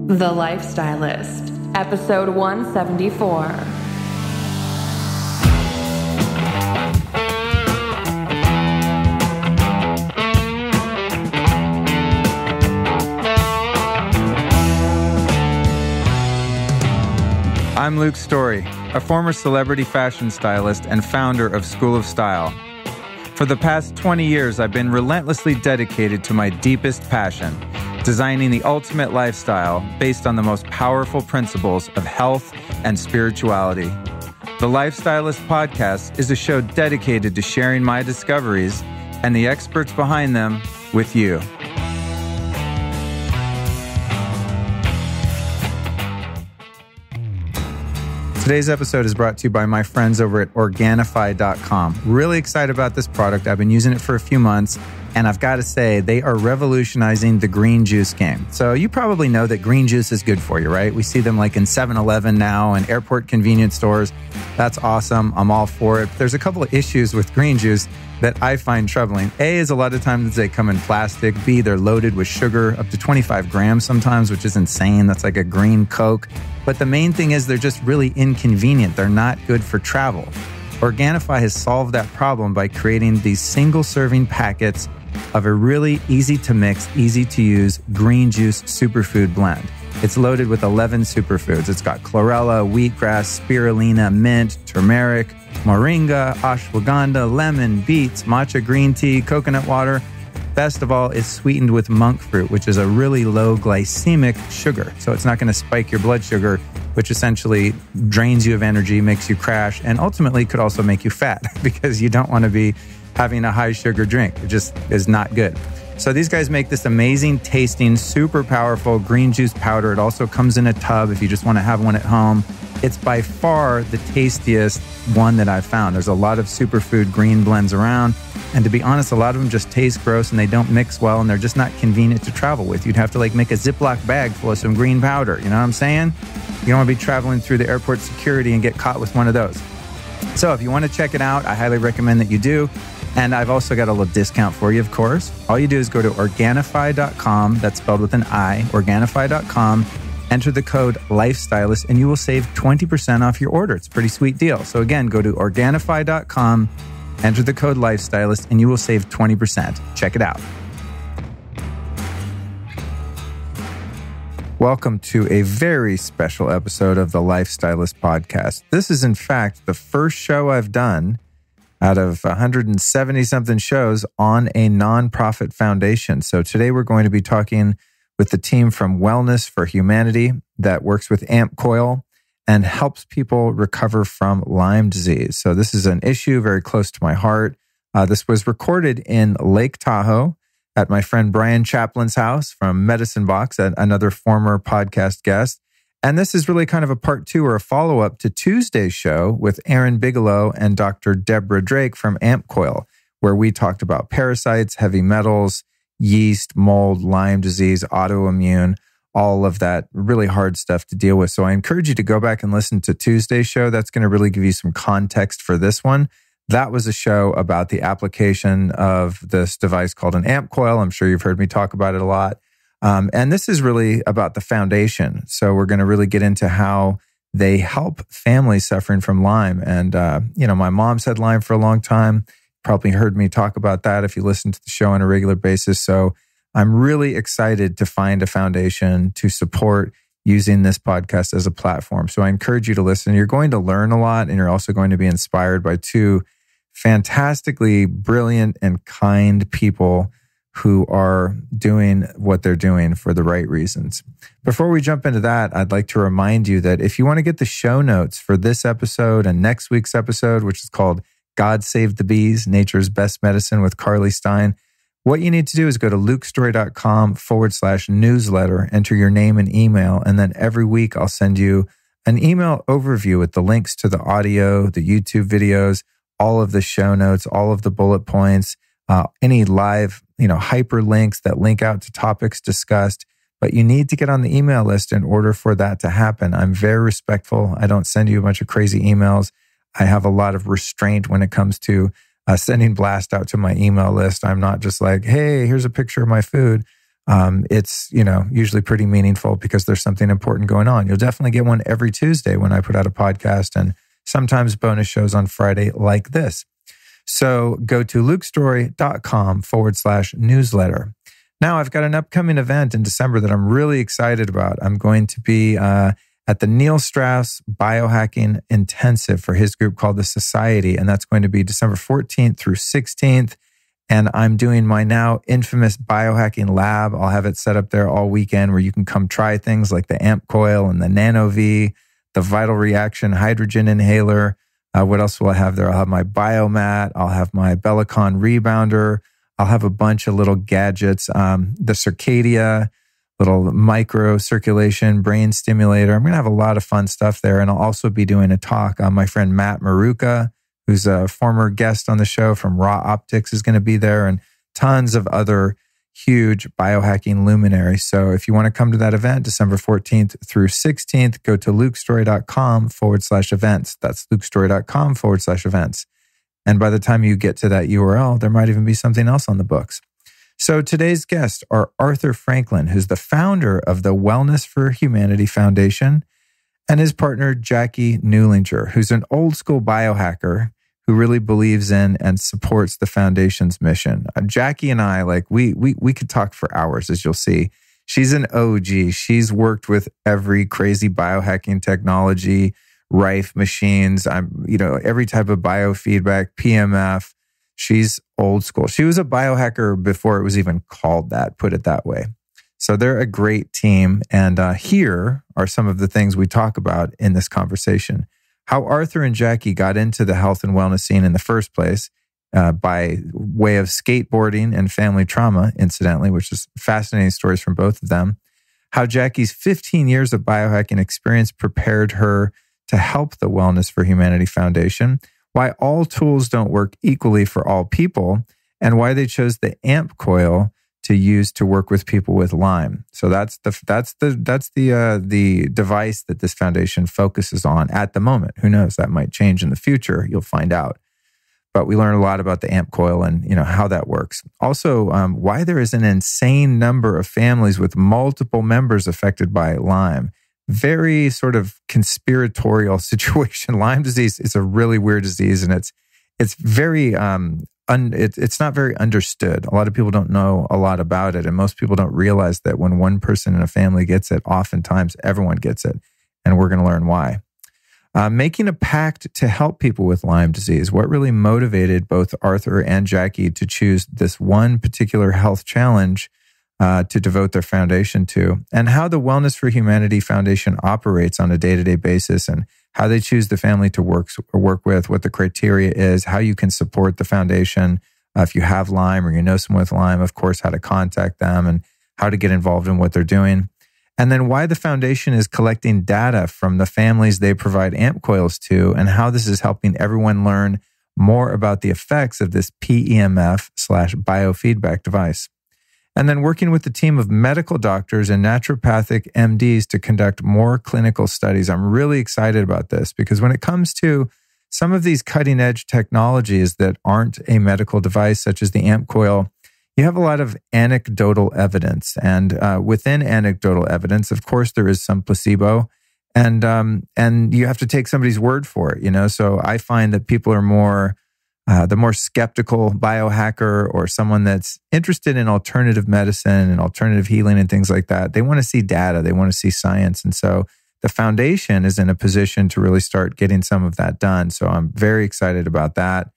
The Lifestylist, episode 174. I'm Luke Story, a former celebrity fashion stylist and founder of School of Style. For the past 20 years, I've been relentlessly dedicated to my deepest passion, designing the ultimate lifestyle based on the most powerful principles of health and spirituality. The Lifestylist podcast is a show dedicated to sharing my discoveries and the experts behind them with you. Today's episode is brought to you by my friends over at Organifi.com. Really excited about this product. I've been using it for a few months, and I've got to say, they are revolutionizing the green juice game. So you probably know that green juice is good for you, right? We see them like in 7-Eleven now and airport convenience stores. That's awesome. I'm all for it. There's a couple of issues with green juice that I find troubling. A is a lot of times they come in plastic. B, they're loaded with sugar, up to 25 grams sometimes, which is insane. That's like a green Coke. But the main thing is they're just really inconvenient. They're not good for travel. Organifi has solved that problem by creating these single-serving packets of a really easy-to-mix, easy-to-use green juice superfood blend. It's loaded with 11 superfoods. It's got chlorella, wheatgrass, spirulina, mint, turmeric, moringa, ashwagandha, lemon, beets, matcha green tea, coconut water. Best of all, it's sweetened with monk fruit, which is a really low glycemic sugar. So it's not going to spike your blood sugar, which essentially drains you of energy, makes you crash, and ultimately could also make you fat because you don't want to be having a high sugar drink. It just is not good. So these guys make this amazing tasting, super powerful green juice powder. It also comes in a tub if you just want to have one at home. It's by far the tastiest one that I've found. There's a lot of superfood green blends around. And to be honest, a lot of them just taste gross and they don't mix well and they're just not convenient to travel with. You'd have to like make a Ziploc bag full of some green powder. You know what I'm saying? You don't want to be traveling through the airport security and get caught with one of those. So if you want to check it out, I highly recommend that you do. And I've also got a little discount for you, of course. All you do is go to Organifi.com, that's spelled with an I, Organifi.com, enter the code LIFESTYLIST, and you will save 20% off your order. It's a pretty sweet deal. So again, go to Organifi.com, enter the code LIFESTYLIST, and you will save 20%. Check it out. Welcome to a very special episode of the Lifestylist podcast. This is, in fact, the first show I've done out of 170-something shows on a nonprofit foundation. So today we're going to be talking with the team from Wellness for Humanity that works with AmpCoil and helps people recover from Lyme disease. So this is an issue very close to my heart. This was recorded in Lake Tahoe at my friend Brian Chaplin's house from Medicine Box, another former podcast guest. And this is really kind of a part two or a follow-up to Tuesday's show with Aaron Bigelow and Dr. Deborah Drake from AmpCoil, where we talked about parasites, heavy metals, yeast, mold, Lyme disease, autoimmune, all of that really hard stuff to deal with. So I encourage you to go back and listen to Tuesday's show. That's going to really give you some context for this one. That was a show about the application of this device called an AmpCoil. I'm sure you've heard me talk about it a lot. And this is really about the foundation. So we're going to really get into how they help families suffering from Lyme. And, my mom's had Lyme for a long time. Probably heard me talk about that if you listen to the show on a regular basis. So I'm really excited to find a foundation to support using this podcast as a platform. So I encourage you to listen. You're going to learn a lot, and you're also going to be inspired by two fantastically brilliant and kind people who are doing what they're doing for the right reasons. Before we jump into that, I'd like to remind you that if you want to get the show notes for this episode and next week's episode, which is called God Save the Bees, Nature's Best Medicine with Carly Stein, what you need to do is go to lukestory.com/newsletter, enter your name and email, and then every week I'll send you an email overview with the links to the audio, the YouTube videos, all of the show notes, all of the bullet points, any live, hyperlinks that link out to topics discussed. But you need to get on the email list in order for that to happen. I'm very respectful. I don't send you a bunch of crazy emails. I have a lot of restraint when it comes to sending blast out to my email list. I'm not just like, hey, here's a picture of my food. It's, usually pretty meaningful because there's something important going on. You'll definitely get one every Tuesday when I put out a podcast, and sometimes bonus shows on Friday like this. So go to lukestory.com/newsletter. Now I've got an upcoming event in December that I'm really excited about. I'm going to be at the Neil Strauss Biohacking Intensive for his group called The Society. And that's going to be December 14th through 16th. And I'm doing my now infamous biohacking lab. I'll have it set up there all weekend where you can come try things like the AmpCoil and the Nano-V, the Vital Reaction Hydrogen Inhaler. What else will I have there? I'll have my biomat. I'll have my Bellicon rebounder. I'll have a bunch of little gadgets. The Circadia, little micro circulation brain stimulator. I'm going to have a lot of fun stuff there. And I'll also be doing a talk. My friend Matt Maruka, who's a former guest on the show from Raw Optics, is going to be there, and tons of other huge biohacking luminaries. So if you want to come to that event, December 14th through 16th, go to lukestory.com/events. That's lukestory.com/events. And by the time you get to that URL, there might even be something else on the books. So today's guests are Arthur Franklin, who's the founder of the Wellness for Humanity Foundation, and his partner, Jacqui Neulinger, who's an old school biohacker who really believes in and supports the foundation's mission. Jacqui and I, we could talk for hours, as you'll see. She's an OG. She's worked with every crazy biohacking technology, Rife machines, every type of biofeedback, PEMF. She's old school. She was a biohacker before it was even called that, put it that way. So they're a great team. And here are some of the things we talk about in this conversation. How Arthur and Jacqui got into the health and wellness scene in the first place by way of skateboarding and family trauma, incidentally, which is fascinating stories from both of them. How Jacqui's 15 years of biohacking experience prepared her to help the Wellness for Humanity Foundation, why all tools don't work equally for all people, and why they chose the AmpCoil to use to work with people with Lyme. So that's the device that this foundation focuses on at the moment. Who knows? That might change in the future. You'll find out. But we learn a lot about the AmpCoil and how that works. Also, why there is an insane number of families with multiple members affected by Lyme. Very sort of conspiratorial situation. Lyme disease is a really weird disease, and it's very it's not very understood. A lot of people don't know a lot about it, and most people don't realize that when one person in a family gets it, oftentimes everyone gets it, and we're going to learn why. Making a pact to help people with Lyme disease. What really motivated both Arthur and Jacqui to choose this one particular health challenge to devote their foundation to, and how the Wellness for Humanity Foundation operates on a day-to-day basis, and how they choose the family to work with, what the criteria is, how you can support the foundation if you have Lyme or you know someone with Lyme, of course, how to contact them and how to get involved in what they're doing. And then why the foundation is collecting data from the families they provide AmpCoils to, and how this is helping everyone learn more about the effects of this PEMF/biofeedback device. And then working with a team of medical doctors and naturopathic MDs to conduct more clinical studies. I'm really excited about this because when it comes to some of these cutting edge technologies that aren't a medical device, such as the AmpCoil, you have a lot of anecdotal evidence. And within anecdotal evidence, of course, there is some placebo, and you have to take somebody's word for it, So I find that people are more the more skeptical biohacker or someone that's interested in alternative medicine and alternative healing and things like that, they want to see data, they want to see science. And so the foundation is in a position to really start getting some of that done. So I'm very excited about that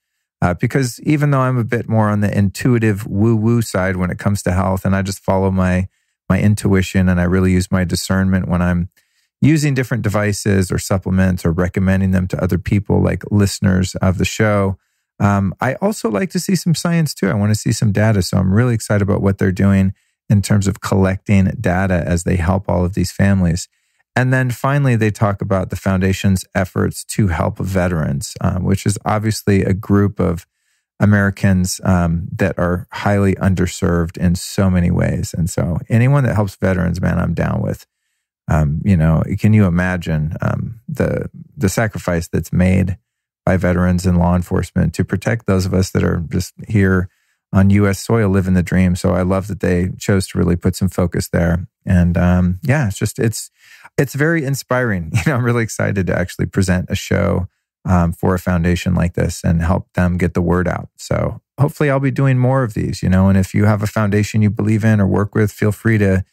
because even though I'm a bit more on the intuitive woo-woo side when it comes to health, and I just follow my intuition and I really use my discernment when I'm using different devices or supplements or recommending them to other people like listeners of the show, I also like to see some science too. I want to see some data. So I'm really excited about what they're doing in terms of collecting data as they help all of these families. And then finally, they talk about the foundation's efforts to help veterans, which is obviously a group of Americans that are highly underserved in so many ways. And so anyone that helps veterans, man, I'm down with. Can you imagine the sacrifice that's made by veterans and law enforcement to protect those of us that are just here on U.S. soil living the dream. So I love that they chose to really put some focus there. And it's very inspiring. I'm really excited to actually present a show for a foundation like this and help them get the word out. So hopefully I'll be doing more of these, and if you have a foundation you believe in or work with, feel free to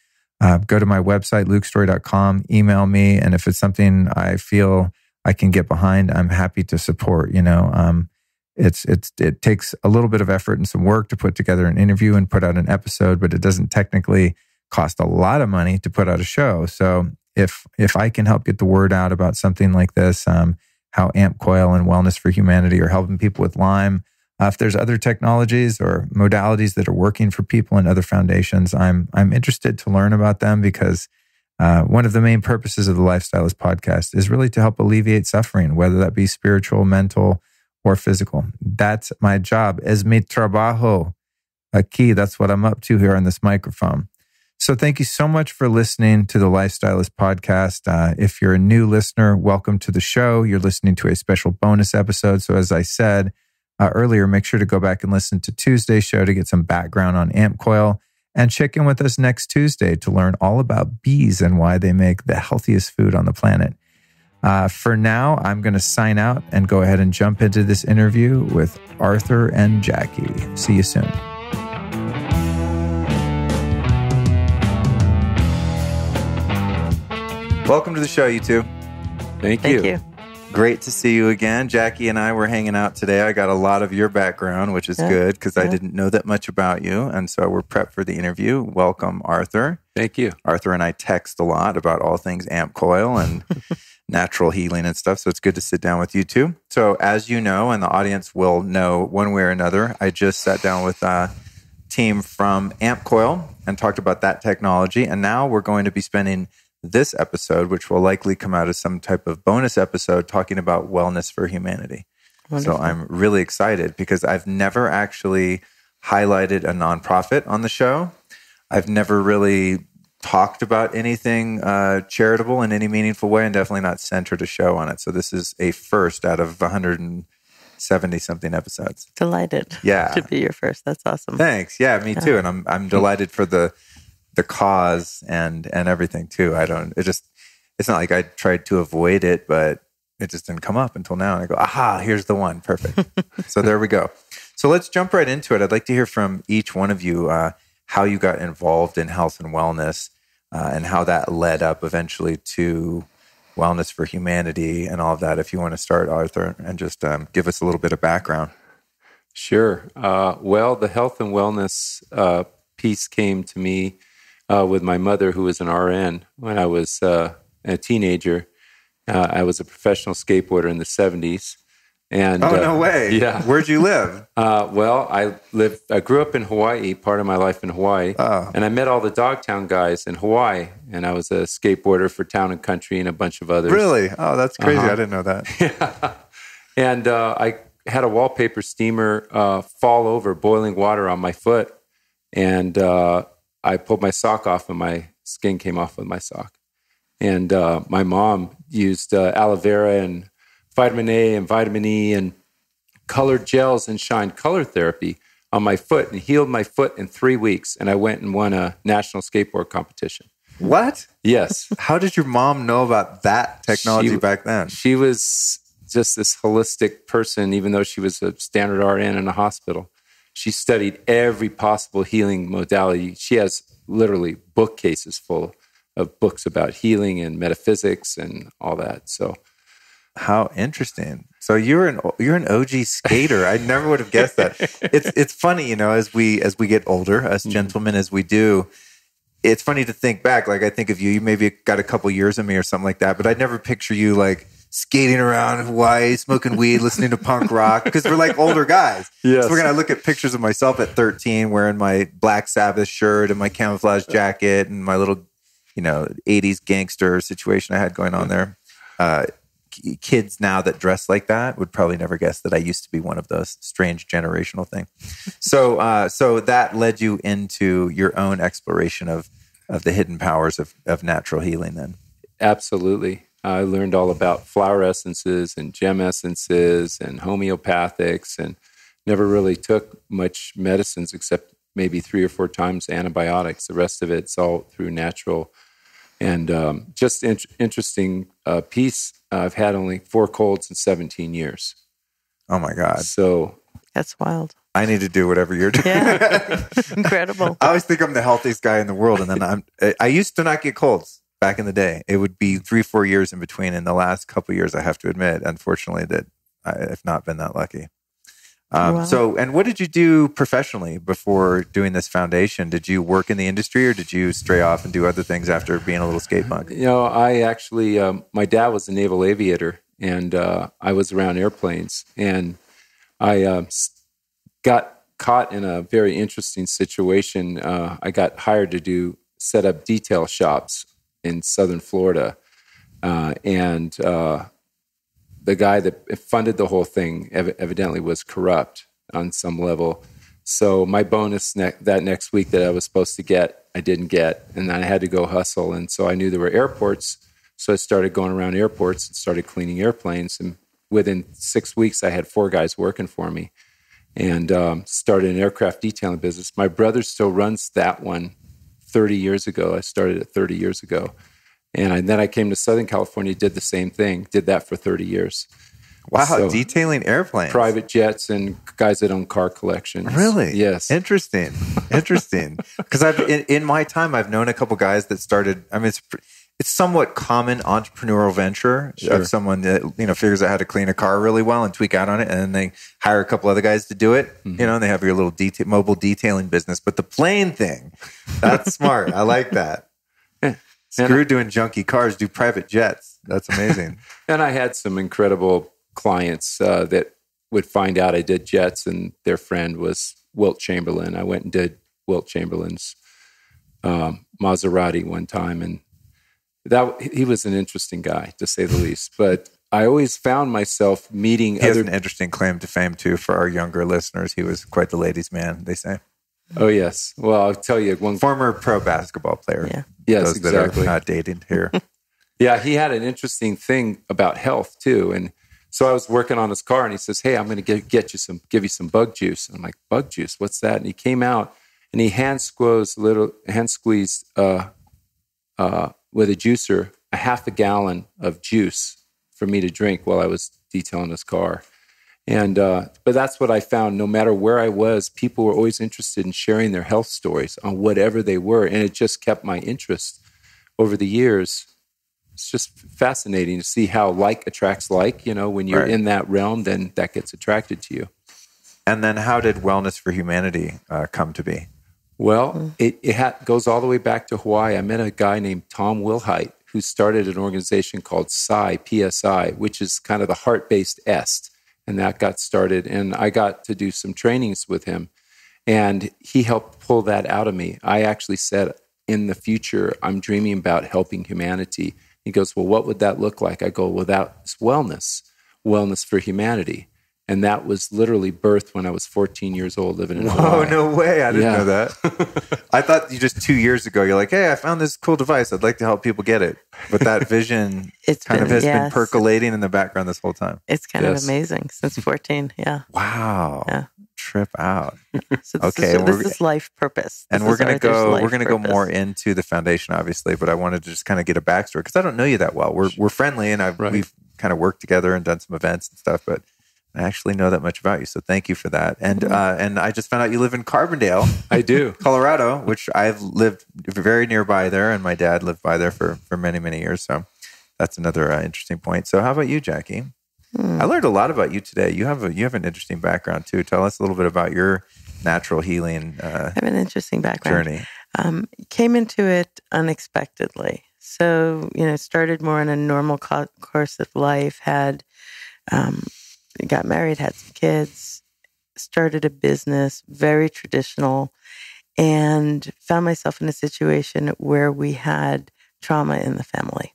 go to my website, lukestory.com, email me. And if it's something I feel I can get behind, I'm happy to support. It takes a little bit of effort and some work to put together an interview and put out an episode, but it doesn't technically cost a lot of money to put out a show. So if I can help get the word out about something like this, how AmpCoil and Wellness for Humanity are helping people with Lyme, if there's other technologies or modalities that are working for people in other foundations, I'm interested to learn about them, because one of the main purposes of the Lifestylist podcast is really to help alleviate suffering, whether that be spiritual, mental, or physical. That's my job. Es mi trabajo aquí. That's what I'm up to here on this microphone. So thank you so much for listening to the Lifestylist podcast. If you're a new listener, welcome to the show. You're listening to a special bonus episode. So as I said earlier, make sure to go back and listen to Tuesday's show to get some background on AmpCoil, and check in with us next Tuesday to learn all about bees and why they make the healthiest food on the planet. For now, I'm going to sign out and go ahead and jump into this interview with Arthur and Jacqui. See you soon. Welcome to the show, you two. Thank you. Great to see you again. Jacqui and I were hanging out today. I got a lot of your background, which is good, because I didn't know that much about you. And so we're prepped for the interview. Welcome, Arthur. Thank you. Arthur and I text a lot about all things AmpCoil and natural healing and stuff. So it's good to sit down with you two. So as you know, and the audience will know one way or another, I just sat down with a team from AmpCoil and talked about that technology. And now we're going to be spending this episode, which will likely come out as some type of bonus episode, talking about Wellness for Humanity. Wonderful. So I'm really excited because I've never actually highlighted a nonprofit on the show. I've never really talked about anything charitable in any meaningful way, and definitely not centered a show on it. So this is a first out of 170-something episodes. Delighted to be your first. That's awesome. Thanks. Yeah, me too. And I'm delighted for the cause and everything too. It's not like I tried to avoid it, but it just didn't come up until now. And I go, aha, here's the one. Perfect. So there we go. So let's jump right into it. I'd like to hear from each one of you how you got involved in health and wellness and how that led up eventually to Wellness for Humanity and all of that. If you want to start, Arthur, and just give us a little bit of background. Sure. Well, the health and wellness piece came to me with my mother, who was an RN when I was a teenager. I was a professional skateboarder in the 70s. And, no way. Yeah. Where'd you live? Well, I grew up in Hawaii, part of my life in Hawaii. Oh. And I met all the Dogtown guys in Hawaii. And I was a skateboarder for Town and Country and a bunch of others. Really? Oh, that's crazy. I didn't know that. Yeah. And I had a wallpaper steamer fall over boiling water on my foot. And I pulled my sock off and my skin came off with my sock. And my mom used aloe vera and vitamin A and vitamin E and colored gels and shine color therapy on my foot and healed my foot in 3 weeks. And I went and won a national skateboard competition. What? Yes. How did your mom know about that technology back then? She was just this holistic person, even though she was a standard RN in a hospital. She studied every possible healing modality. She has literally bookcases full of books about healing and metaphysics and all that. So, how interesting! So you're an OG skater. I never would have guessed that. It's funny, as we get older, us gentlemen, as we do. It's funny to think back. Like I think of you. You maybe got a couple years of me or something like that. But I'd never picture you like skating around Hawaii, smoking weed, listening to punk rock, because we're like older guys. Yes. So we're going to look at pictures of myself at 13 wearing my Black Sabbath shirt and my camouflage jacket and my little, 80s gangster situation I had going on there. Kids now that dress like that would probably never guess that I used to be one of those strange generational things. So that led you into your own exploration of the hidden powers of natural healing then. Absolutely. I learned all about flower essences and gem essences and homeopathics and never really took much medicines except maybe 3 or 4 times antibiotics. The rest of it's all through natural. And just interesting piece. I've had only 4 colds in 17 years. Oh my God. So that's wild. I need to do whatever you're doing. Yeah. Incredible. I always think I'm the healthiest guy in the world. And then I used to not get colds back in the day. It would be 3-4 years in between. In the last couple of years, I have to admit, unfortunately, that I've not been that lucky. Wow. So, and what did you do professionally before doing this foundation? Did you work in the industry, or did you stray off and do other things after being a little skate punk? I actually, my dad was a naval aviator, and I was around airplanes, and I got caught in a very interesting situation. I got hired to set up detail shops in Southern Florida, and the guy that funded the whole thing evidently was corrupt on some level. So my bonus that next week that I was supposed to get, I didn't get. And then I had to go hustle. And so I knew there were airports. So I started going around airports and started cleaning airplanes. And within 6 weeks, I had 4 guys working for me and started an aircraft detailing business. My brother still runs that one 30 years ago. I started it 30 years ago. And then I came to Southern California, did the same thing, did that for 30 years. Wow, So, detailing airplanes. Private jets and guys that own car collections. Really? Yes. Interesting. Because in my time, I've known a couple guys that started, I mean, it's somewhat common entrepreneurial venture of someone that, figures out how to clean a car really well and tweak out on it. And then they hire a couple other guys to do it, and they have your little mobile detailing business. But the plane thing, that's smart. I like that. Screw doing junky cars, do private jets. That's amazing. And I had some incredible clients that would find out I did jets, and their friend was Wilt Chamberlain. I went and did Wilt Chamberlain's Maserati one time, and he was an interesting guy, to say the least. But I always found myself meeting He has an interesting claim to fame, too, for our younger listeners. He was quite the ladies' man, they say. Oh, yes. Well, I'll tell you. One former pro basketball player. Yeah. Yes, those exactly. that are not dating here. Yeah, he had an interesting thing about health, too. And so I was working on his car, and he says, "Hey, I'm going to give you some bug juice." And I'm like, "Bug juice? What's that?" And he came out, and he hand squeezed with a juicer a half a gallon of juice for me to drink while I was detailing his car. And but that's what I found. No matter where I was, people were always interested in sharing their health stories on whatever they were, and it just kept my interest over the years. It's just fascinating to see how like attracts like. When you're in that realm, then that gets attracted to you. And then how did Wellness for Humanity come to be? Well, it goes all the way back to Hawaii. I met a guy named Tom Wilhite who started an organization called PSI, which is kind of the heart-based est. And that got started. And I got to do some trainings with him. And he helped pull that out of me. I actually said, in the future, I'm dreaming about helping humanity. He goes, well, what would that look like? I go, well, that's wellness for humanity. And that was literally birthed when I was 14 years old living in Hawaii. Oh, no way. I didn't know that. I thought you just 2 years ago, you're like, hey, I found this cool device. I'd like to help people get it. But that vision has been percolating in the background this whole time. It's kind of amazing since 14. Yeah. Wow. Yeah. Trip out. So this is life purpose. And we're going to go more into the foundation, obviously, but I wanted to just kind of get a backstory because I don't know you that well. We're friendly, and we've kind of worked together and done some events and stuff, but I actually know that much about you, so thank you for that. And I just found out you live in Carbondale. I do. Colorado, which I've lived very nearby there, and my dad lived by there for many, many years. So that's another interesting point. So how about you, Jacqui? I learned a lot about you today. You have an interesting background too. Tell us a little bit about your natural healing I have an interesting background. Journey. Came into it unexpectedly. So, started more in a normal course of life, got married, had some kids, started a business, very traditional, and found myself in a situation where we had trauma in the family.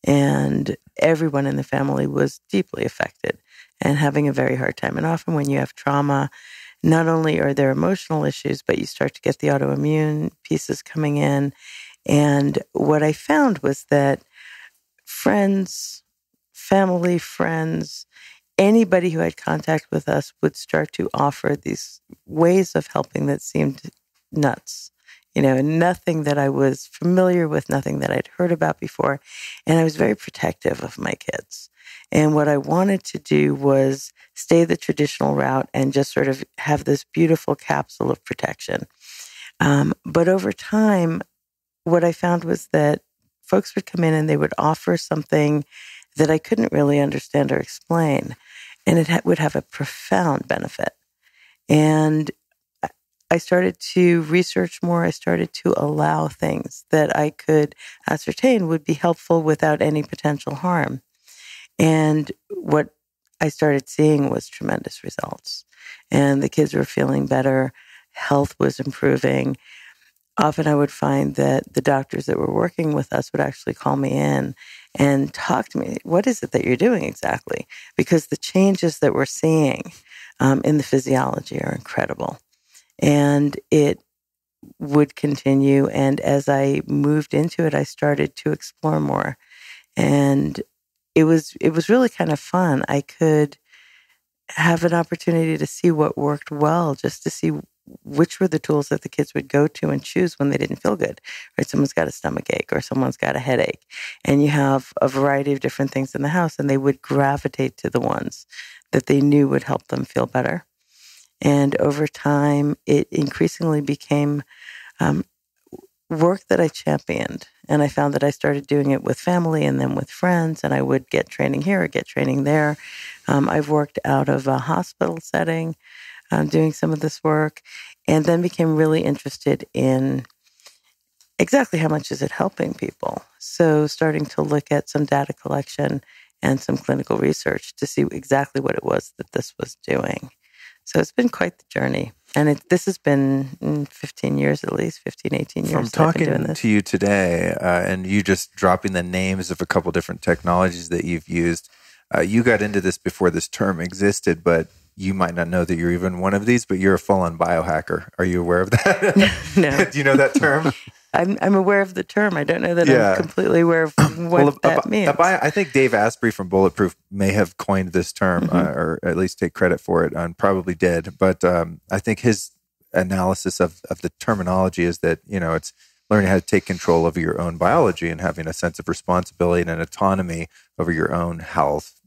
And everyone in the family was deeply affected and having a very hard time. And often when you have trauma, not only are there emotional issues, but you start to get the autoimmune pieces coming in. And what I found was that family, friends, anybody who had contact with us would start to offer these ways of helping that seemed nuts. Nothing that I was familiar with, nothing that I'd heard about before. And I was very protective of my kids. And what I wanted to do was stay the traditional route and just sort of have this beautiful capsule of protection. But over time, what I found was that folks would come in and they would offer something that I couldn't really understand or explain. And it would have a profound benefit. And I started to research more. I started to allow things that I could ascertain would be helpful without any potential harm. And what I started seeing was tremendous results. And the kids were feeling better. Health was improving. Often I would find that the doctors that were working with us would actually call me in and talk to me. What is it that you're doing exactly? Because the changes that we're seeing in the physiology are incredible. And it would continue. And as I moved into it, I started to explore more. And it was really kind of fun. I could have an opportunity to see what worked well, just to see which were the tools that the kids would go to and choose when they didn't feel good, right? Someone's got a stomach ache or someone's got a headache, and you have a variety of different things in the house, and they would gravitate to the ones that they knew would help them feel better. And over time, it increasingly became work that I championed. And I found that I started doing it with family and then with friends, and I would get training here or get training there. I've worked out of a hospital setting doing some of this work, and then became really interested in exactly how much is it helping people. So starting to look at some data collection and some clinical research to see exactly what it was that this was doing. So it's been quite the journey. And this has been 15 years at least, 15, 18 years. From talking to you today and you just dropping the names of a couple different technologies that you've used, you got into this before this term existed, but you might not know that you're even one of these, but you're a full-on biohacker. Are you aware of that? No. Do you know that term? I'm aware of the term. I don't know that I'm completely aware of what that means. I think Dave Asprey from Bulletproof may have coined this term, or at least take credit for it, and probably did. But I think his analysis of the terminology is that, it's learning how to take control over your own biology and having a sense of responsibility and an autonomy over your own health,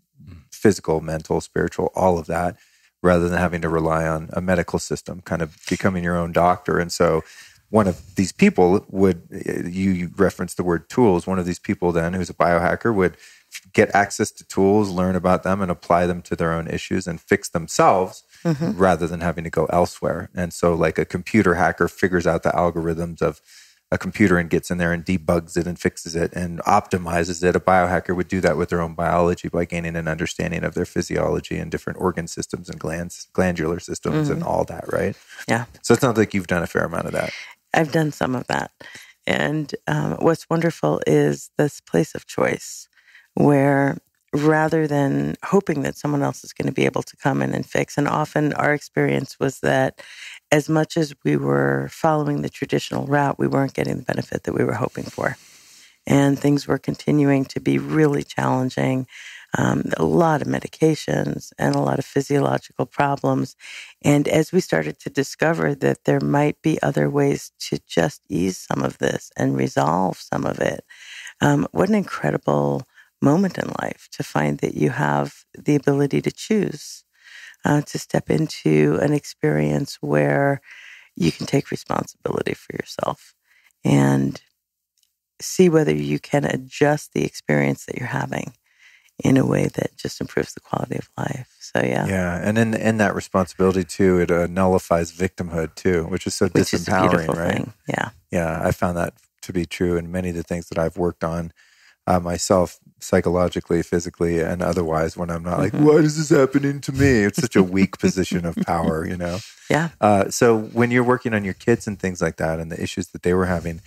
physical, mental, spiritual, all of that, rather than having to rely on a medical system, kind of becoming your own doctor. And so one of these people you referenced the word tools, one of these people then who's a biohacker would get access to tools, learn about them, and apply them to their own issues and fix themselves rather than having to go elsewhere. And so like a computer hacker figures out the algorithms of a computer and gets in there and debugs it and fixes it and optimizes it. A biohacker would do that with their own biology by gaining an understanding of their physiology and different organ systems and glandular systems and all that, right? Yeah. So it sounds like you've done a fair amount of that. I've done some of that. And what's wonderful is this place of choice where rather than hoping that someone else is going to be able to come in and fix, and often our experience was that as much as we were following the traditional route, we weren't getting the benefit that we were hoping for. And things were continuing to be really challenging. A lot of medications and a lot of physiological problems. And as we started to discover that there might be other ways to just ease some of this and resolve some of it, what an incredible moment in life to find that you have the ability to choose, to step into an experience where you can take responsibility for yourself and see whether you can adjust the experience that you're having in a way that just improves the quality of life. So, yeah. Yeah. And in that responsibility, too, it nullifies victimhood, too, which is so disempowering, right? Thing. Yeah. Yeah. I found that to be true in many of the things that I've worked on myself, psychologically, physically, and otherwise, when I'm not like, why is this happening to me? It's such a weak position of power, Yeah. So when you're working on your kids and things like that and the issues that they were having,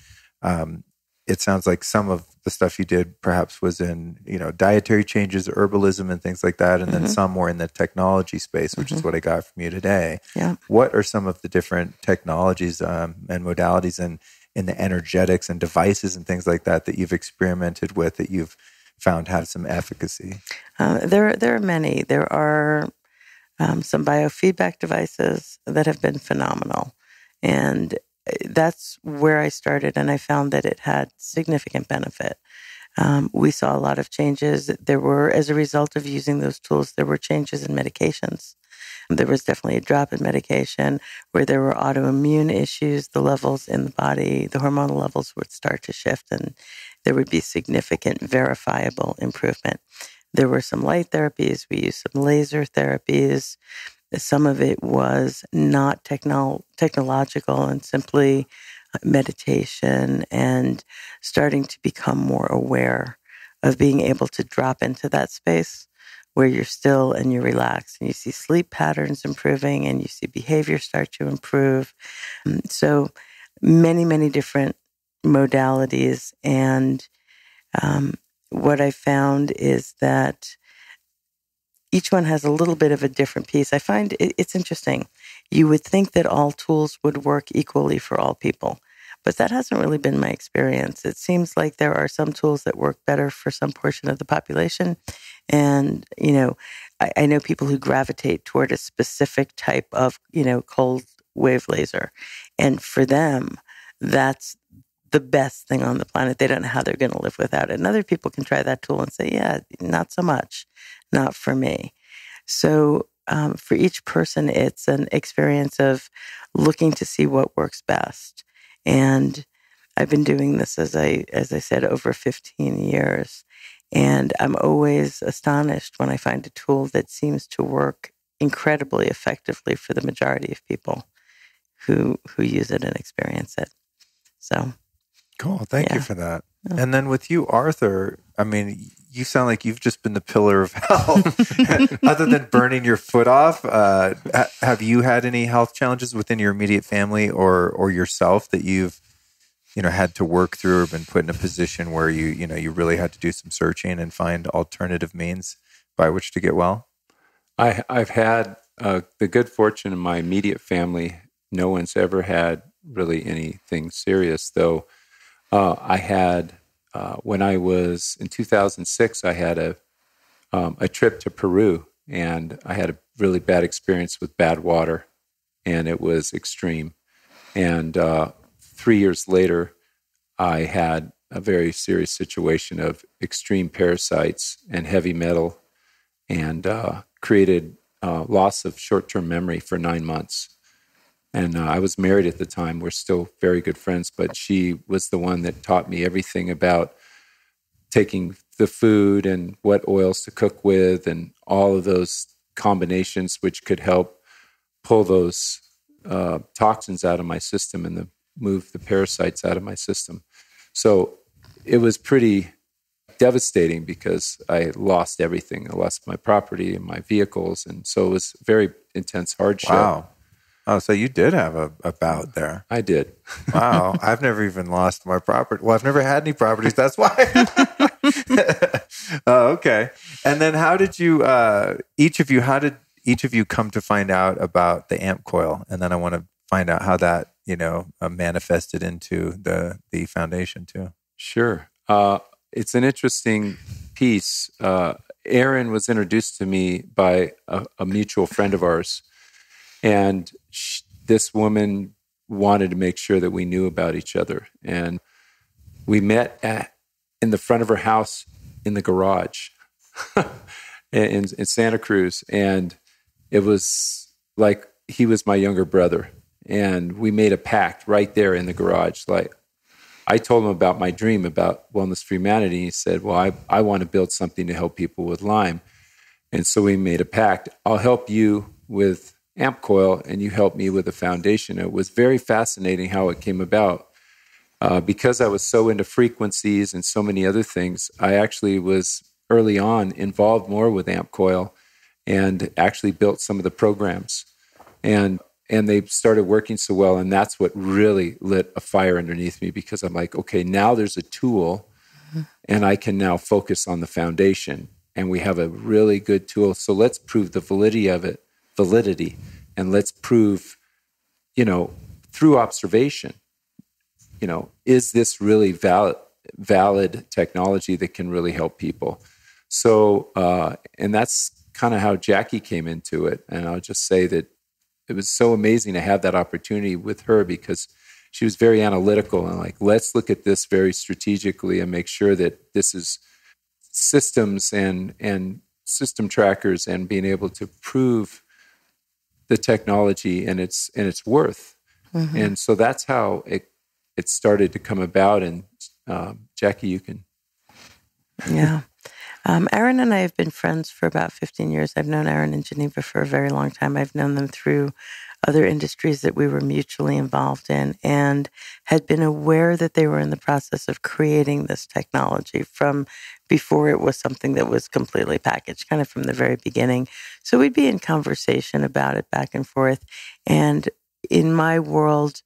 it sounds like some of the stuff you did perhaps was in, dietary changes, herbalism and things like that. And then some more in the technology space, which is what I got from you today. Yeah. What are some of the different technologies and modalities in the energetics and devices and things like that you've experimented with, that you've found have some efficacy? There are many. There are some biofeedback devices that have been phenomenal. And that's where I started, and I found that it had significant benefit. We saw a lot of changes. There were, as a result of using those tools, there were changes in medications. There was definitely a drop in medication where there were autoimmune issues. The levels in the body, the hormonal levels would start to shift, and there would be significant verifiable improvement. There were some light therapies. We used some laser therapies. Some of it was not technological and simply meditation and starting to become more aware of being able to drop into that space where you're still and you're relaxed and you see sleep patterns improving and you see behavior start to improve. So many, many different modalities. And what I found is that each one has a little bit of a different piece. I find it's interesting. You would think that all tools would work equally for all people, but that hasn't really been my experience. It seems like there are some tools that work better for some portion of the population. And, I know people who gravitate toward a specific type of, cold wave laser. And for them, that's the best thing on the planet. They don't know how they're going to live without it. And other people can try that tool and say, yeah, not so much, not for me. So for each person, it's an experience of looking to see what works best. And I've been doing this, as I said, over 15 years. And I'm always astonished when I find a tool that seems to work incredibly effectively for the majority of people who use it and experience it. So cool. Thank you for that. Yeah. And then with you, Arthur, I mean, you sound like you've just been the pillar of health. Other than burning your foot off, have you had any health challenges within your immediate family or yourself that you've had to work through or been put in a position where you really had to do some searching and find alternative means by which to get well? I've had the good fortune in my immediate family. No one's ever had really anything serious, though. I had, when I was in 2006, I had a trip to Peru, and I had a really bad experience with bad water, and it was extreme. And 3 years later, I had a very serious situation of extreme parasites and heavy metal, and created loss of short-term memory for 9 months. And I was married at the time. We're still very good friends, but she was the one that taught me everything about taking the food and what oils to cook with and all of those combinations which could help pull those toxins out of my system and move the parasites out of my system. So it was pretty devastating because I lost everything. I lost my property and my vehicles. And so it was very intense hardship. Wow. Oh, so you did have a bout there. I did. Wow. I've never even lost my property. Well, I've never had any properties. That's why. Oh, okay. And then how did you, how did each of you come to find out about the AmpCoil? And then I want to find out how that, manifested into the foundation too. Sure. It's an interesting piece. Erin was introduced to me by a mutual friend of ours. And this woman wanted to make sure that we knew about each other. And we met in the front of her house in the garage in Santa Cruz. And it was like he was my younger brother. And we made a pact right there in the garage. Like, I told him about my dream about wellness for humanity. He said, well, I want to build something to help people with Lyme. And so we made a pact. I'll help you with AmpCoil, and you helped me with the foundation. It was very fascinating how it came about. Because I was so into frequencies and so many other things, I actually was early on involved more with AmpCoil and actually built some of the programs. And they started working so well, and that's what really lit a fire underneath me, because I'm like, okay, now there's a tool, and I can now focus on the foundation, and we have a really good tool. So let's prove the validity of it. And let's prove, through observation, is this really valid? valid technology that can really help people. So, and that's kind of how Jacqui came into it. And I'll just say that it was so amazing to have that opportunity with her, because she was very analytical and like, let's look at this very strategically and make sure that this is systems and system trackers and being able to prove the technology and its worth. Mm-hmm. And so that's how it started to come about. And Jacqui, you can. Yeah. Aaron and I have been friends for about 15 years. I've known Aaron in Geneva for a very long time. I've known them through other industries that we were mutually involved in, and had been aware that they were in the process of creating this technology from before it was something that was completely packaged, kind of from the very beginning. So we'd be in conversation about it back and forth. And in my world,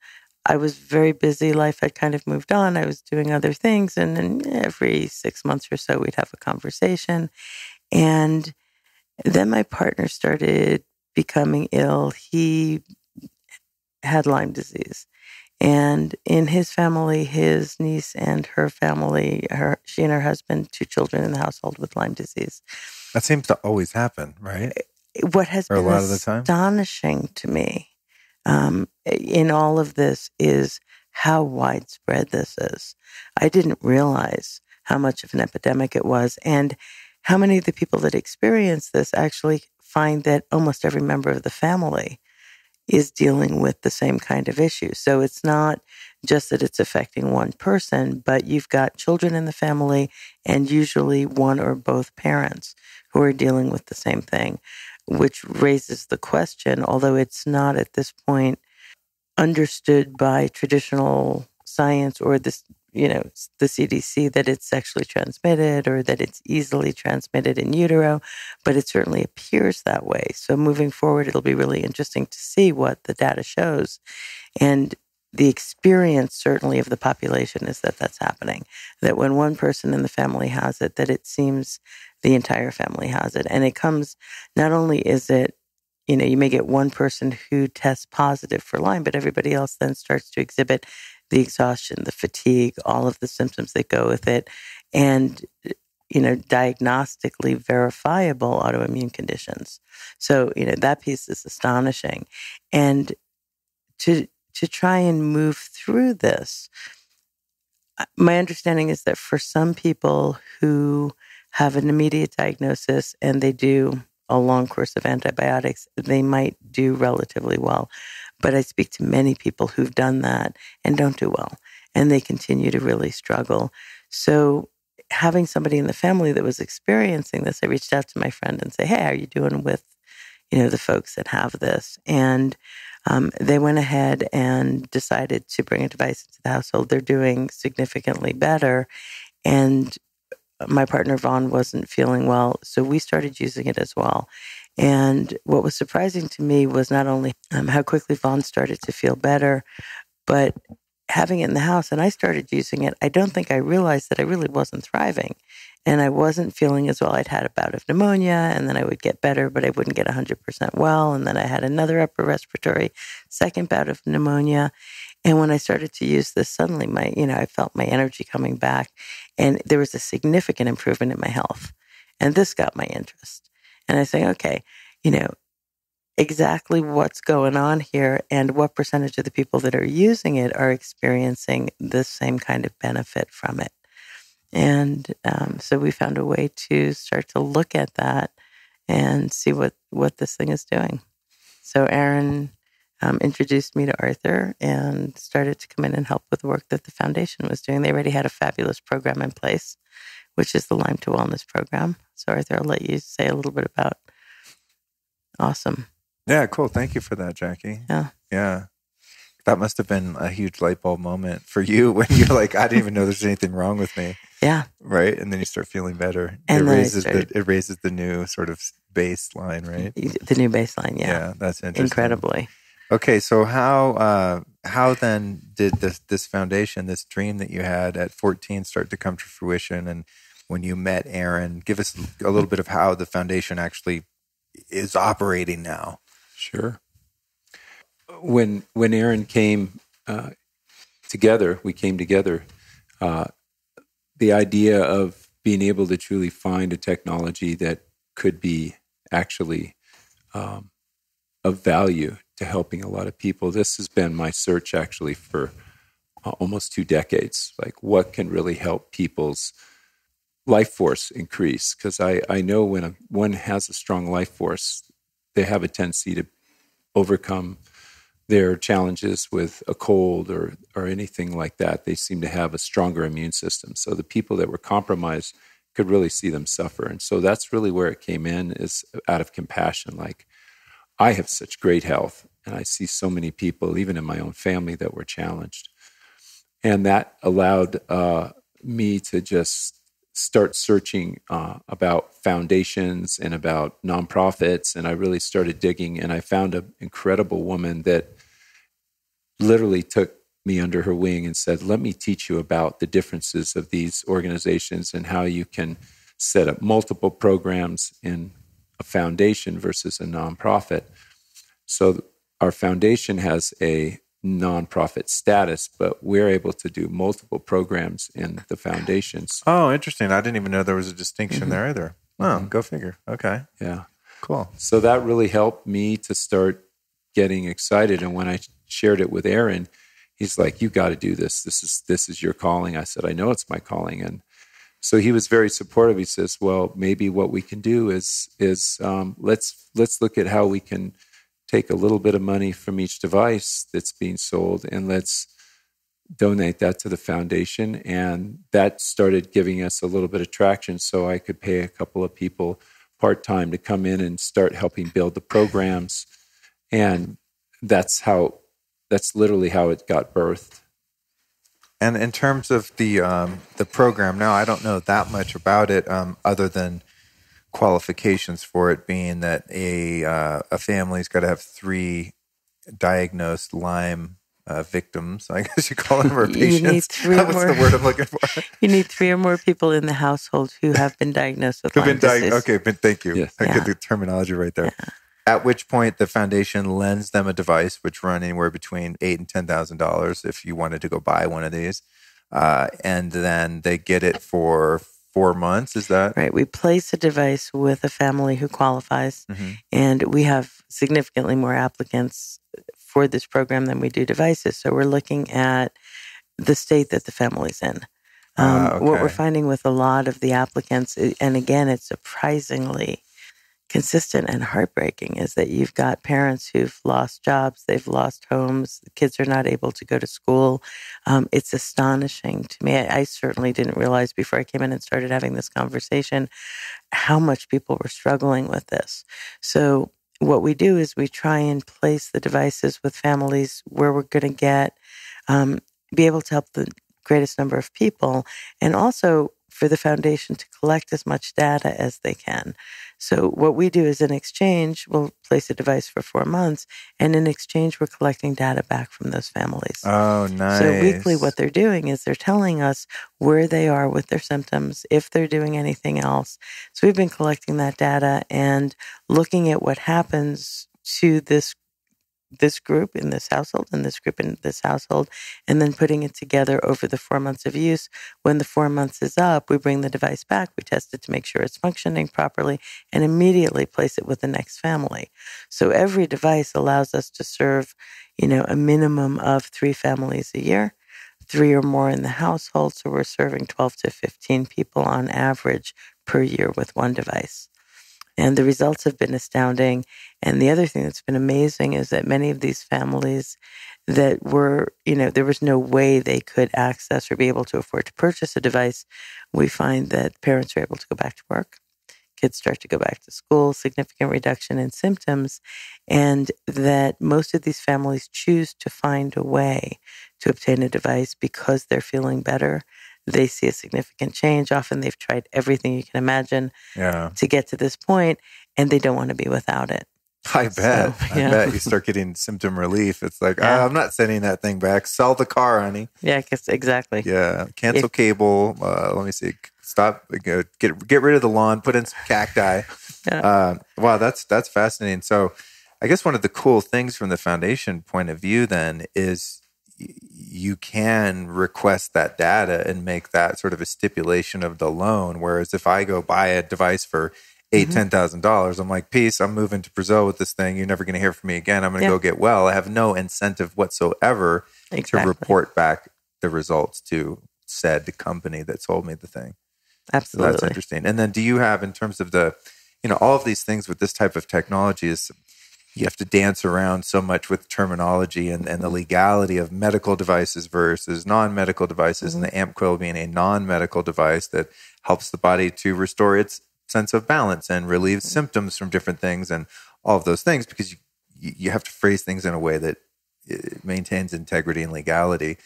I was very busy. Life had kind of moved on. I was doing other things. And then every 6 months or so, we'd have a conversation. And then my partner started becoming ill. He had Lyme disease. And in his family, his niece and her family, she and her husband, 2 children in the household with Lyme disease. That seems to always happen, right? What has been astonishing to me in all of this is how widespread this is. I didn't realize how much of an epidemic it was, and how many of the people that experience this actually find that almost every member of the family is dealing with the same kind of issue. So it's not just that it's affecting one person, but you've got children in the family and usually one or both parents who are dealing with the same thing, which raises the question, although it's not at this point understood by traditional science or this, the CDC, that it's sexually transmitted or that it's easily transmitted in utero, but it certainly appears that way. So moving forward, it'll be really interesting to see what the data shows. And the experience certainly of the population is that that's happening, that when one person in the family has it, that it seems the entire family has it. And it comes, not only is it, you may get one person who tests positive for Lyme, but everybody else then starts to exhibit the exhaustion, the fatigue, all of the symptoms that go with it, and, diagnostically verifiable autoimmune conditions. So, that piece is astonishing. And to try and move through this, my understanding is that for some people who have an immediate diagnosis and they do a long course of antibiotics, they might do relatively well. But I speak to many people who've done that and don't do well, and they continue to really struggle. So having somebody in the family that was experiencing this, I reached out to my friend and say, hey, how are you doing with, the folks that have this? And they went ahead and decided to bring a device into the household. They're doing significantly better. And my partner, Vaughn, wasn't feeling well, so we started using it as well. And what was surprising to me was not only how quickly Vaughn started to feel better, but having it in the house, and I started using it, I don't think I realized that I really wasn't thriving. And I wasn't feeling as well. I'd had a bout of pneumonia, and then I would get better, but I wouldn't get 100% well. And then I had another upper respiratory second bout of pneumonia. And when I started to use this, suddenly I felt my energy coming back, and there was a significant improvement in my health. And this got my interest. And I say, okay, exactly what's going on here and what percentage of the people that are using it are experiencing the same kind of benefit from it. And so we found a way to start to look at that and see what this thing is doing. So Aaron introduced me to Arthur and started to come in and help with the work that the foundation was doing. They already had a fabulous program in place, which is the Lyme to Wellness program. So Arthur, I'll let you say a little bit about. Awesome. Yeah, cool. Thank you for that, Jacqui. Yeah. That must have been a huge light bulb moment for you when you're like, I didn't even know there's anything wrong with me. Yeah. Right. And then you start feeling better. And it raises the new sort of baseline, right? The new baseline. Yeah. Yeah. That's interesting. Incredibly. Okay. So how then did this foundation, this dream that you had at 14 start to come to fruition? And when you met Aaron, give us a little bit of how the foundation actually is operating now. Sure. When Aaron came together, we came together. the idea of being able to truly find a technology that could be actually of value to helping a lot of people. This has been my search actually for almost 2 decades. Like, what can really help people's life force increase? Because I know when one has a strong life force, they have a tendency to overcome their challenges with a cold or anything like that. They seem to have a stronger immune system. So the people that were compromised could really see them suffer. And so that's really where it came in, is out of compassion. Like, I have such great health, and I see so many people, even in my own family, that were challenged. And that allowed me to just start searching about foundations and about nonprofits. And I really started digging, and I found an incredible woman that literally took me under her wing and said, let me teach you about the differences of these organizations and how you can set up multiple programs in a foundation versus a nonprofit. So our foundation has a nonprofit status, but we're able to do multiple programs in the foundations. Oh, interesting. I didn't even know there was a distinction there either. Oh, go figure. Okay. Yeah. Cool. So that really helped me to start getting excited. And when I shared it with Aaron, he's like, you got to do this. This is your calling. I said, I know it's my calling. And so he was very supportive. He says, well, maybe what we can do is let's look at how we can take a little bit of money from each device that's being sold, and let's donate that to the foundation. And that started giving us a little bit of traction, so I could pay a couple of people part-time to come in and start helping build the programs. And that's literally how it got birthed. And in terms of the program, now I don't know that much about it, other than qualifications for it being that a family's got to have 3 diagnosed Lyme victims, I guess you call them, or patients. You need 3 What's more, the word I'm looking for? You need 3 or more people in the household who have been diagnosed with Lyme disease. Okay, but thank you. Yes. I get the terminology right there. Yeah. At which point the foundation lends them a device which run anywhere between $8,000 and $10,000 if you wanted to go buy one of these, and then they get it for 4 months. Is that right? We place a device with a family who qualifies, and we have significantly more applicants for this program than we do devices. So we're looking at the state that the family's in. Okay. What we're finding with a lot of the applicants, and again, it's surprisingly consistent and heartbreaking, is that you've got parents who've lost jobs, they've lost homes, the kids are not able to go to school. It's astonishing to me. I certainly didn't realize before I came in and started having this conversation how much people were struggling with this. So what we do is we try and place the devices with families where we're going to get, be able to help the greatest number of people, and also for the foundation to collect as much data as they can. So what we do is, in exchange, we'll place a device for 4 months, and in exchange, we're collecting data back from those families. Oh, nice. So weekly, what they're doing is they're telling us where they are with their symptoms, if they're doing anything else. So we've been collecting that data and looking at what happens to this group in this household and this group in this household, and then putting it together over the 4 months of use. When the 4 months is up, we bring the device back, we test it to make sure it's functioning properly, and immediately place it with the next family. So every device allows us to serve, a minimum of 3 families a year, 3 or more in the household. So we're serving 12 to 15 people on average per year with one device. And the results have been astounding. And the other thing that's been amazing is that many of these families that were, there was no way they could access or be able to afford to purchase a device, we find that parents are able to go back to work. Kids start to go back to school, significant reduction in symptoms, and that most of these families choose to find a way to obtain a device because they're feeling better. They see a significant change. Often they've tried everything you can imagine to get to this point, and they don't want to be without it. I bet. I bet you start getting symptom relief. It's like, I'm not sending that thing back. Sell the car, honey. Yeah, exactly. Yeah. Cancel cable. Let me see. Stop. Get rid of the lawn. Put in some cacti. Yeah. Wow, that's fascinating. So I guess one of the cool things from the foundation point of view then is you can request that data and make that sort of a stipulation of the loan. Whereas if I go buy a device for $10,000, I'm like, peace, I'm moving to Brazil with this thing. You're never going to hear from me again. I'm going to go get well. I have no incentive whatsoever to report back the results to said company that sold me the thing. Absolutely. So that's interesting. And then do you have, in terms of the, all of these things with this type of technology, is you have to dance around so much with terminology and the legality of medical devices versus non-medical devices, and the AmpCoil being a non-medical device that helps the body to restore its sense of balance and relieve symptoms from different things and all of those things, because you have to phrase things in a way that it maintains integrity and legality.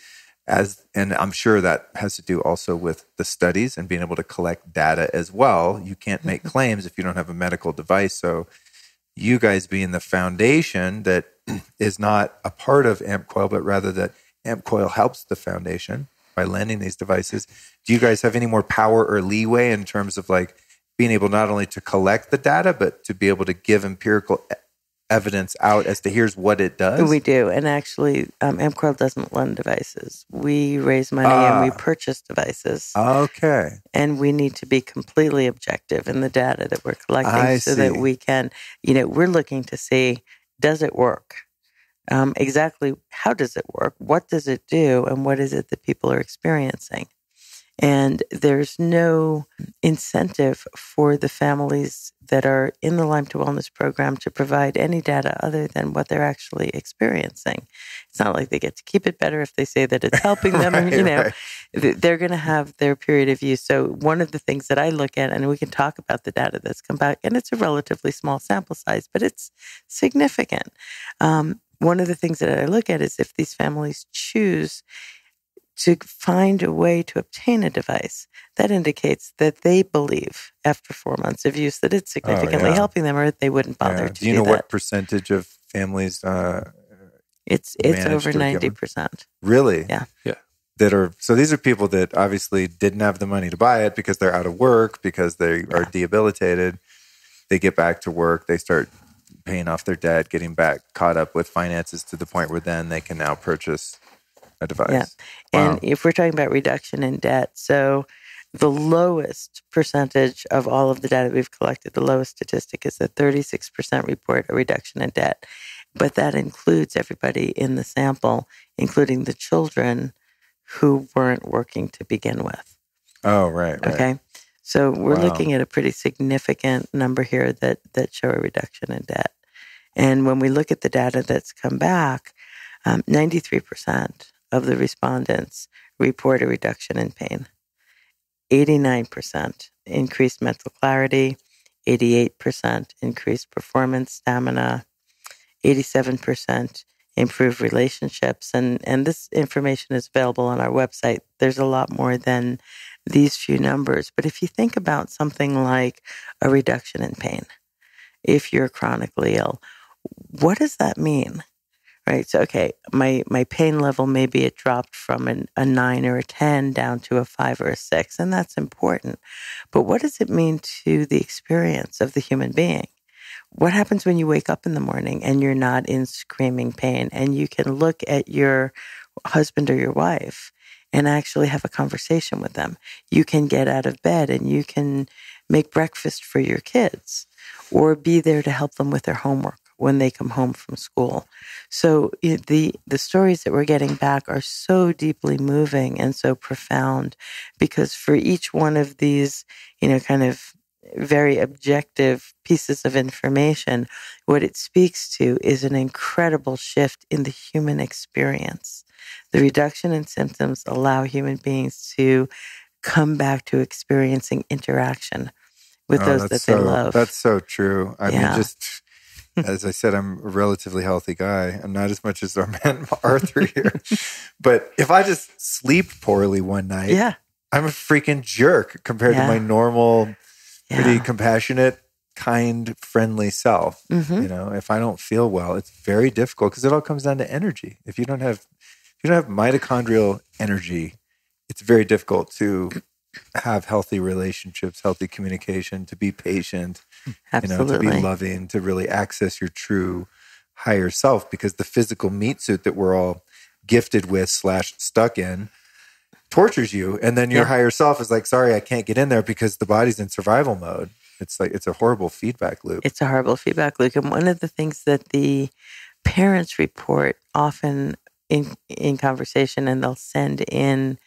And I'm sure that has to do also with the studies and being able to collect data as well. You can't make claims if you don't have a medical device. So you guys being the foundation that is not a part of AmpCoil, but rather that AmpCoil helps the foundation by lending these devices. Do you guys have any more power or leeway in terms of like being able not only to collect the data, but to be able to give empirical evidence out as to here's what it does? We do. And actually, AmpCoil doesn't lend devices. We raise money and we purchase devices. Okay. And we need to be completely objective in the data that we're collecting that we can, we're looking to see, does it work? Exactly how does it work? What does it do? And what is it that people are experiencing? And there's no incentive for the families that are in the Lyme to Wellness program to provide any data other than what they're actually experiencing. It's not like they get to keep it better if they say that it's helping them. Right. They're going to have their period of use. So one of the things that I look at, and we can talk about the data that's come back, and it's a relatively small sample size, but it's significant. One of the things that I look at is if these families choose to find a way to obtain a device, that indicates that they believe after 4 months of use that it's significantly helping them, or they wouldn't bother to do that. Do you know what percentage of families it's over 90%. Really? Yeah. So these are people that obviously didn't have the money to buy it because they're out of work, because they are debilitated. They get back to work, they start paying off their debt, getting back caught up with finances to the point where then they can now purchase a device. Yeah. And if we're talking about reduction in debt, so the lowest percentage of all of the data we've collected, the lowest statistic is that 36% report a reduction in debt. But that includes everybody in the sample, including the children who weren't working to begin with. Oh, right. Okay. So we're looking at a pretty significant number here that show a reduction in debt. And when we look at the data that's come back, 93% of the respondents report a reduction in pain. 89% increased mental clarity, 88% increased performance, stamina, 87% improved relationships. And this information is available on our website. There's a lot more than these few numbers. But if you think about something like a reduction in pain, if you're chronically ill, what does that mean? Right. So, okay, my pain level, maybe it dropped from a 9 or a 10 down to a 5 or a 6, and that's important. But what does it mean to the experience of the human being? What happens when you wake up in the morning and you're not in screaming pain, and you can look at your husband or your wife and actually have a conversation with them? You can get out of bed and you can make breakfast for your kids or be there to help them with their homework when they come home from school. So the stories that we're getting back are so deeply moving and so profound, because for each one of these, kind of very objective pieces of information, what it speaks to is an incredible shift in the human experience. The reduction in symptoms allow human beings to come back to experiencing interaction with those that they love. That's so true. I mean, just as I said, I'm a relatively healthy guy. I'm not as much as our man Arthur here. But if I just sleep poorly one night, I'm a freaking jerk compared to my normal, pretty compassionate, kind, friendly self. If I don't feel well, it's very difficult because it all comes down to energy. If you don't have mitochondrial energy, it's very difficult to have healthy relationships, healthy communication, to be patient, to be loving, to really access your true higher self, because the physical meat suit that we're all gifted with / stuck in tortures you. And then your higher self is like, sorry, I can't get in there because the body's in survival mode. It's like, it's a horrible feedback loop. It's a horrible feedback loop. And one of the things that the parents report often in conversation, and they'll send in,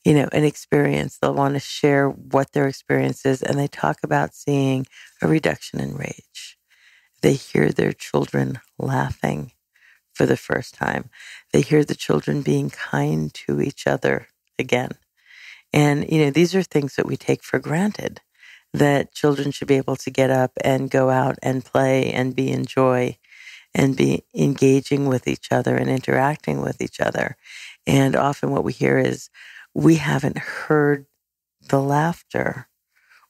an experience. They'll want to share what their experience is. And they talk about seeing a reduction in rage. They hear their children laughing for the first time. They hear the children being kind to each other again. And, these are things that we take for granted, that children should be able to get up and go out and play and be in joy and be engaging with each other and interacting with each other. And often what we hear is we haven't heard the laughter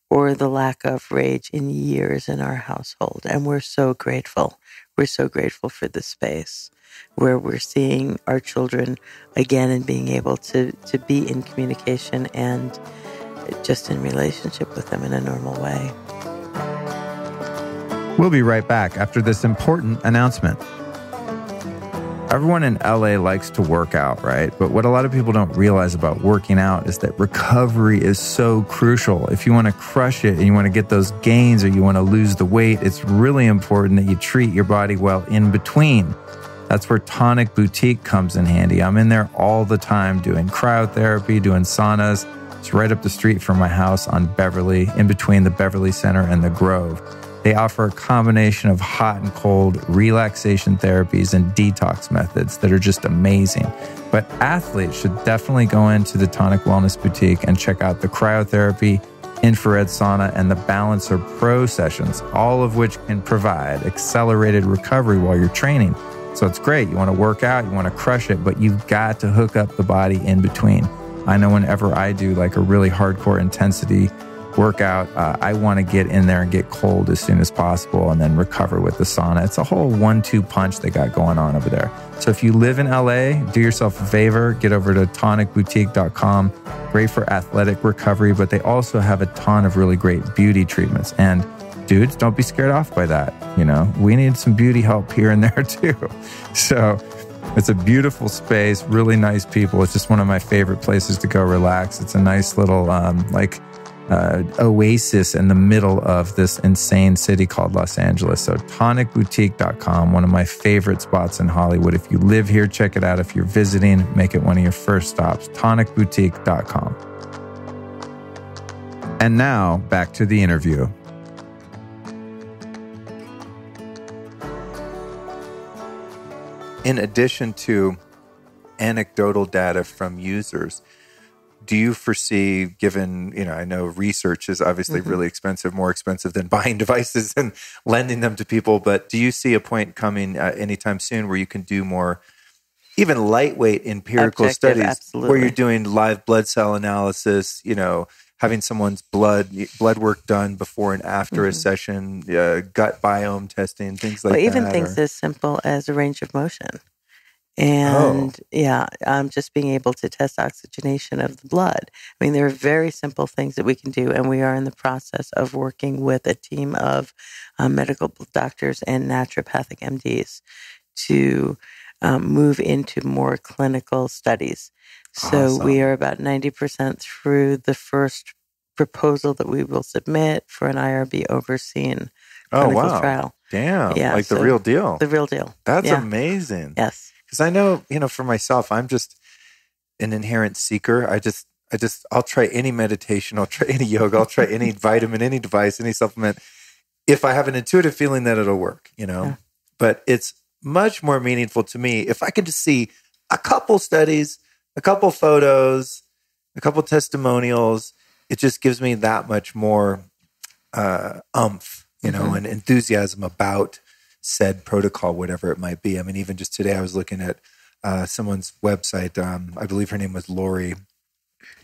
or the lack of rage in years in our household. And we're so grateful. We're so grateful for this space where we're seeing our children again and being able to be in communication and just in relationship with them in a normal way. We'll be right back after this important announcement. Everyone in LA likes to work out, right? But what a lot of people don't realize about working out is that recovery is so crucial. If you want to crush it and you want to get those gains or you want to lose the weight, it's really important that you treat your body well in between. That's where Tonic Boutique comes in handy. I'm in there all the time doing cryotherapy, doing saunas. It's right up the street from my house on Beverly, in between the Beverly Center and the Grove. They offer a combination of hot and cold relaxation therapies and detox methods that are just amazing. But athletes should definitely go into the Tonic Wellness Boutique and check out the cryotherapy, infrared sauna, and the Balancer Pro sessions, all of which can provide accelerated recovery while you're training. So it's great. You want to work out, you want to crush it, but you've got to hook up the body in between. I know whenever I do like a really hardcore intensity workout, I want to get in there and get cold as soon as possible and then recover with the sauna. It's a whole 1-2 punch they got going on over there. So if you live in LA, do yourself a favor, get over to tonicboutique.com. Great for athletic recovery, but they also have a ton of really great beauty treatments. And dudes, don't be scared off by that. We need some beauty help here and there too. So it's a beautiful space, really nice people. It's just one of my favorite places to go relax. It's a nice little oasis in the middle of this insane city called Los Angeles. So tonicboutique.com, one of my favorite spots in Hollywood. If you live here, check it out. If you're visiting, make it one of your first stops. tonicboutique.com. And now back to the interview. In addition to anecdotal data from users, do you foresee, given, I know research is obviously really expensive, more expensive than buying devices and lending them to people, but do you see a point coming anytime soon where you can do more, even lightweight empirical studies, absolutely, where you're doing live blood cell analysis, having someone's blood work done before and after a session, gut biome testing, things like that? Even things as simple as a range of motion. And just being able to test oxygenation of the blood. I mean, there are very simple things that we can do. And we are in the process of working with a team of medical doctors and naturopathic MDs to move into more clinical studies. So Awesome. We are about 90% through the first proposal that we will submit for an IRB overseen clinical trial. Damn. Yeah, like the real deal. The real deal. That's amazing. Yes. Because I know, for myself, I'm just an inherent seeker. I'll try any meditation, I'll try any yoga, I'll try any vitamin, any device, any supplement, if I have an intuitive feeling that it'll work, Yeah. But it's much more meaningful to me if I can just see a couple studies, a couple photos, a couple testimonials. It just gives me that much more umph, and enthusiasm about said protocol, whatever it might be. I mean, even just today, I was looking at someone's website. I believe her name was Lori.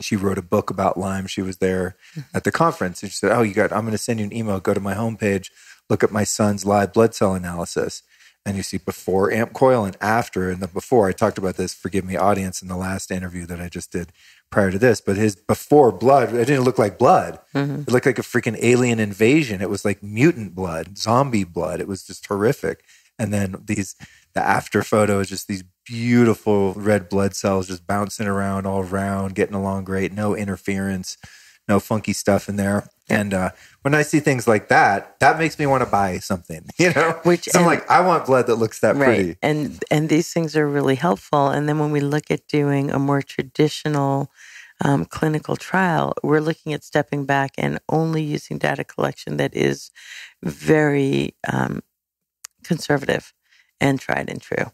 She wrote a book about Lyme. She was there at the conference, and she said, I'm going to send you an email. Go to my homepage, look at my son's live blood cell analysis. And you see before AmpCoil and after. And the before, I talked about this, forgive me, audience, in the last interview that I just did prior to this. But his before blood, it didn't look like blood. It looked like a freaking alien invasion. It was like mutant blood, zombie blood. It was just horrific. And then the after photo is just these beautiful red blood cells just bouncing around all around, getting along great, no interference, no funky stuff in there. And when I see things like that, that makes me want to buy something, So I'm like, I want blood that looks that pretty. And these things are really helpful. And then when we look at doing a more traditional clinical trial, we're looking at stepping back and only using data collection that is very conservative and tried and true.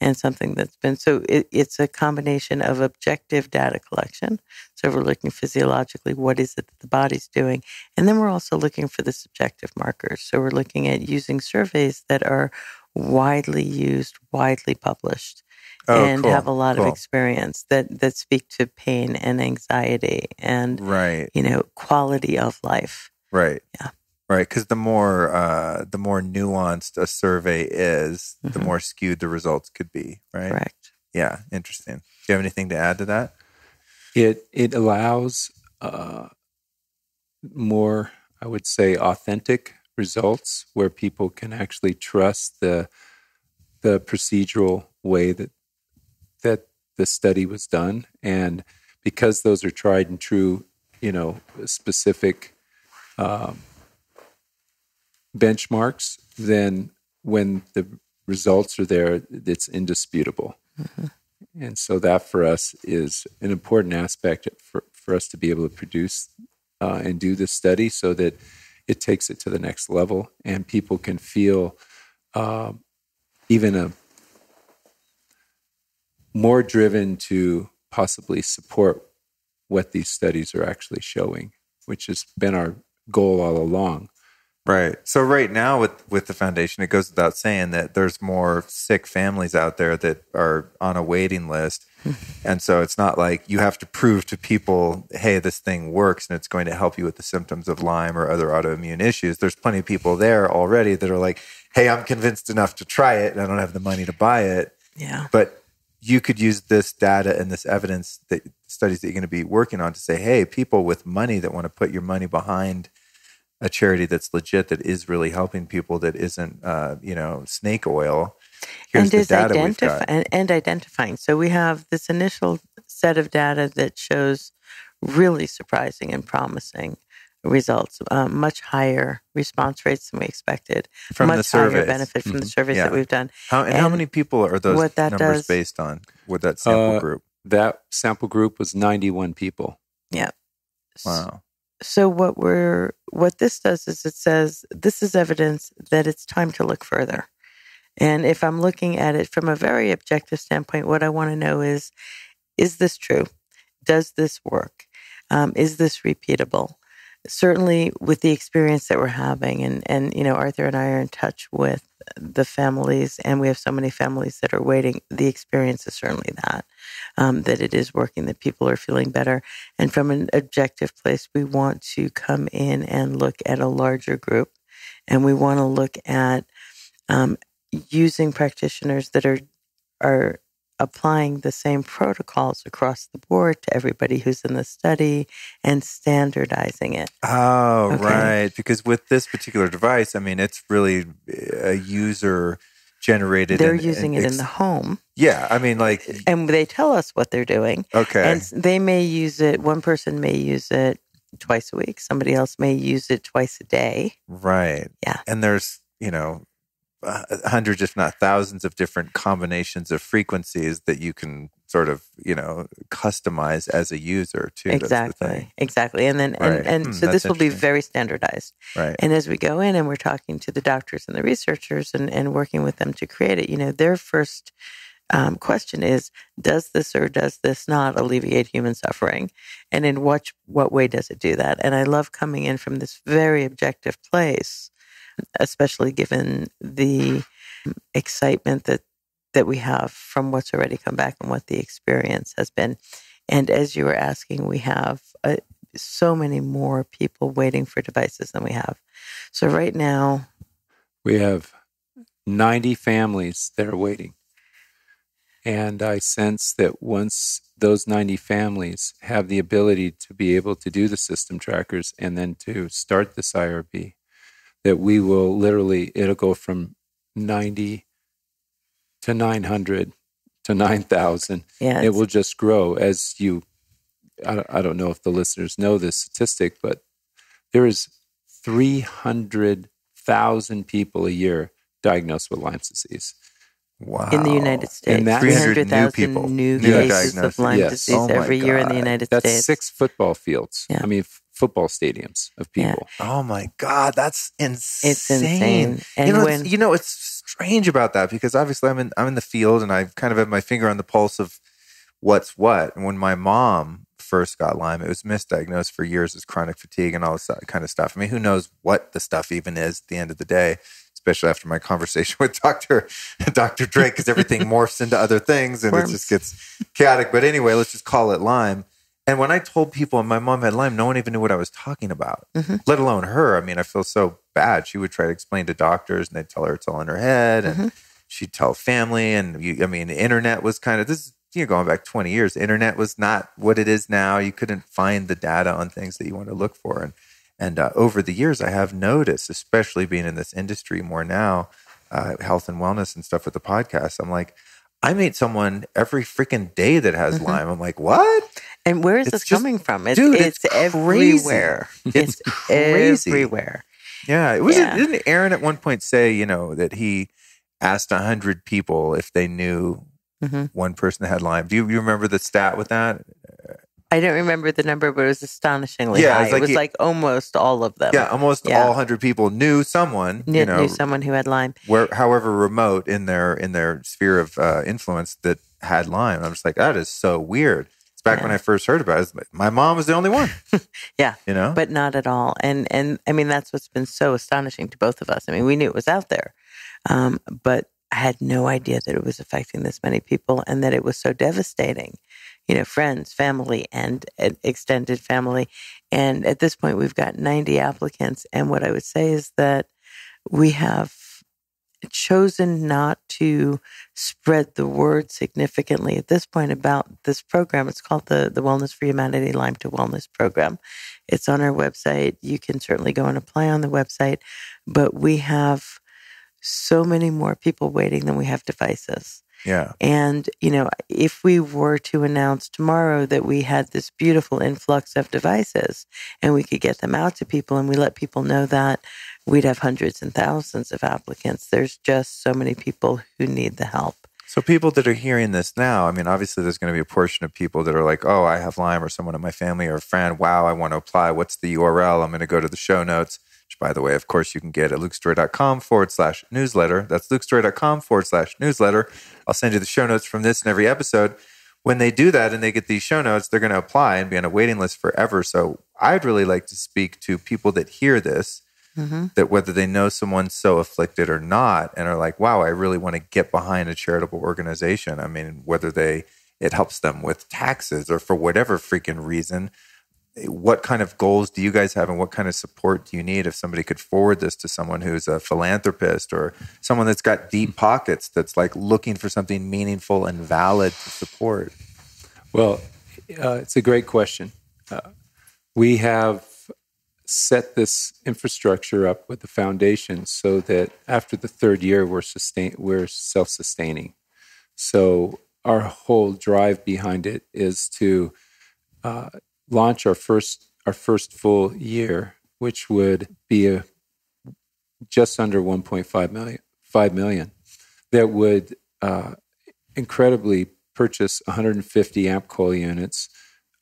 And something that's been, so it's a combination of objective data collection. So we're looking physiologically, what is it that the body's doing? And then we're also looking for the subjective markers. So we're looking at using surveys that are widely used, widely published, and have a lot of experience that speak to pain and anxiety and, quality of life. Right. Yeah. Right, because the more nuanced a survey is, the more skewed the results could be, right? Correct. Yeah, interesting. Do you have anything to add to that? It allows more, I would say, authentic results where people can actually trust the procedural way that the study was done, and because those are tried and true, specific benchmarks, then when the results are there, it's indisputable. And so that for us is an important aspect for us to be able to produce and do this study so that it takes it to the next level and people can feel even more driven to possibly support what these studies are actually showing, which has been our goal all along. Right. So right now with the foundation, it goes without saying that there's more sick families out there that are on a waiting list. And so it's not like you have to prove to people, hey, this thing works and it's going to help you with the symptoms of Lyme or other autoimmune issues. There's plenty of people there already that are like, hey, I'm convinced enough to try it and I don't have the money to buy it. Yeah. But you could use this data and this evidence, that studies that you're going to be working on, to say, hey, people with money that want to put your money behind a charity that's legit, that is really helping people, that isn't, snake oil. Here's the data we've got. And identifying. So we have this initial set of data that shows really surprising and promising results, much higher response rates than we expected, from much the surveys. Higher benefit from the surveys that we've done. How many people are those numbers based on with that sample group? That sample group was 91 people. Yeah. Wow. So what this does is it says this is evidence that it's time to look further. And if I'm looking at it from a very objective standpoint, what I want to know is this true? Does this work? Is this repeatable? Certainly with the experience that we're having, and Arthur and I are in touch with the families, and we have so many families that are waiting. The experience is certainly that it is working, that people are feeling better. And from an objective place, we want to come in and look at a larger group, and we want to look at using practitioners that are applying the same protocols across the board to everybody who's in the study and standardizing it. Oh, okay. Right. Because with this particular device, I mean, it's really a user generated. They're using it in the home. Yeah. I mean, and they tell us what they're doing. Okay. And they may use it, one person may use it twice a week. Somebody else may use it twice a day. Right. Yeah. And there's, hundreds, if not thousands, of different combinations of frequencies that you can sort of, customize as a user too. Exactly. Exactly. And then, and so this will be very standardized. Right. And as we go in and we're talking to the doctors and the researchers and working with them to create it, their first question is, does this or does this not alleviate human suffering? And in what way does it do that? And I love coming in from this very objective place, especially given the excitement that we have from what's already come back and what the experience has been. And as you were asking, we have so many more people waiting for devices than we have. So right now, we have 90 families that are waiting. And I sense that once those 90 families have the ability to be able to do the system trackers and then to start this IRB, that we will it'll go from 90 to 900 to 9,000. Yeah, it will just grow as you. I don't know if the listeners know this statistic, but there is 300,000 people a year diagnosed with Lyme's disease. Wow. In the United States. And that's 300,000 new cases of Lyme disease Oh my every year in the God. United That's States. 6 football fields. Yeah. I mean, football stadiums of people. Oh my God, that's insane. It's insane. And it's strange about that because obviously I'm in the field and I kind of have my finger on the pulse of what's what. And when my mom first got Lyme, it was misdiagnosed for years as chronic fatigue and all this kind of stuff. I mean, who knows what the stuff even is at the end of the day, especially after my conversation with Dr. Drake, because everything morphs into other things and it just gets chaotic. But anyway, let's just call it Lyme. And when I told people my mom had Lyme, no one even knew what I was talking about, let alone her. I mean, I feel so bad. She would try to explain to doctors and they'd tell her it's all in her head and she'd tell family. And the internet was kind of, this is, going back 20 years, the internet was not what it is now. You couldn't find the data on things that you want to look for. And over the years, I have noticed, especially being in this industry more now, health and wellness and stuff with the podcast, I'm like, I meet someone every freaking day that has Lyme. I'm like, what? And where is this coming from? It's it's everywhere. It's crazy. Everywhere. Yeah. Didn't Aaron at one point say, that he asked 100 people if they knew one person that had Lyme? Do you remember the stat with that? I don't remember the number, but it was astonishingly high. It was like almost all of them. Yeah, almost all 100 people knew someone. Knew someone who had Lyme. However remote in their sphere of influence that had Lyme. And I'm just like, that is so weird. It's back when I first heard about it. My mom was the only one. Yeah, but not at all. And I mean, that's what's been so astonishing to both of us. I mean, we knew it was out there, but I had no idea that it was affecting this many people and that it was so devastating. Friends, family, and extended family. And at this point, we've got 90 applicants. And what I would say is that we have chosen not to spread the word significantly at this point about this program. It's called the Wellness for Humanity Lyme to Wellness program. It's on our website. You can certainly go and apply on the website. But we have so many more people waiting than we have devices. Yeah. And, if we were to announce tomorrow that we had this beautiful influx of devices and we could get them out to people and we let people know that, we'd have hundreds and thousands of applicants. There's just so many people who need the help. So people that are hearing this now, I mean, obviously there's going to be a portion of people that are like, oh, I have Lyme, or someone in my family or a friend. Wow, I want to apply. What's the URL? I'm going to go to the show notes. By the way, of course, you can get at lukestory.com/newsletter. That's lukestory.com/newsletter. I'll send you the show notes from this and every episode. When they do that and they get these show notes, they're going to apply and be on a waiting list forever. So I'd really like to speak to people that hear this, that whether they know someone so afflicted or not, and are like, wow, I really want to get behind a charitable organization. I mean, whether it helps them with taxes or for whatever freaking reason. What kind of goals do you guys have and what kind of support do you need if somebody could forward this to someone who's a philanthropist or someone that's got deep pockets that's like looking for something meaningful and valid to support? Well, it's a great question. We have set this infrastructure up with the foundation so that after the third year, we're self-sustaining. So our whole drive behind it is to launch our first full year, which would be just under 5 million, that would incredibly purchase 150 AmpCoil units,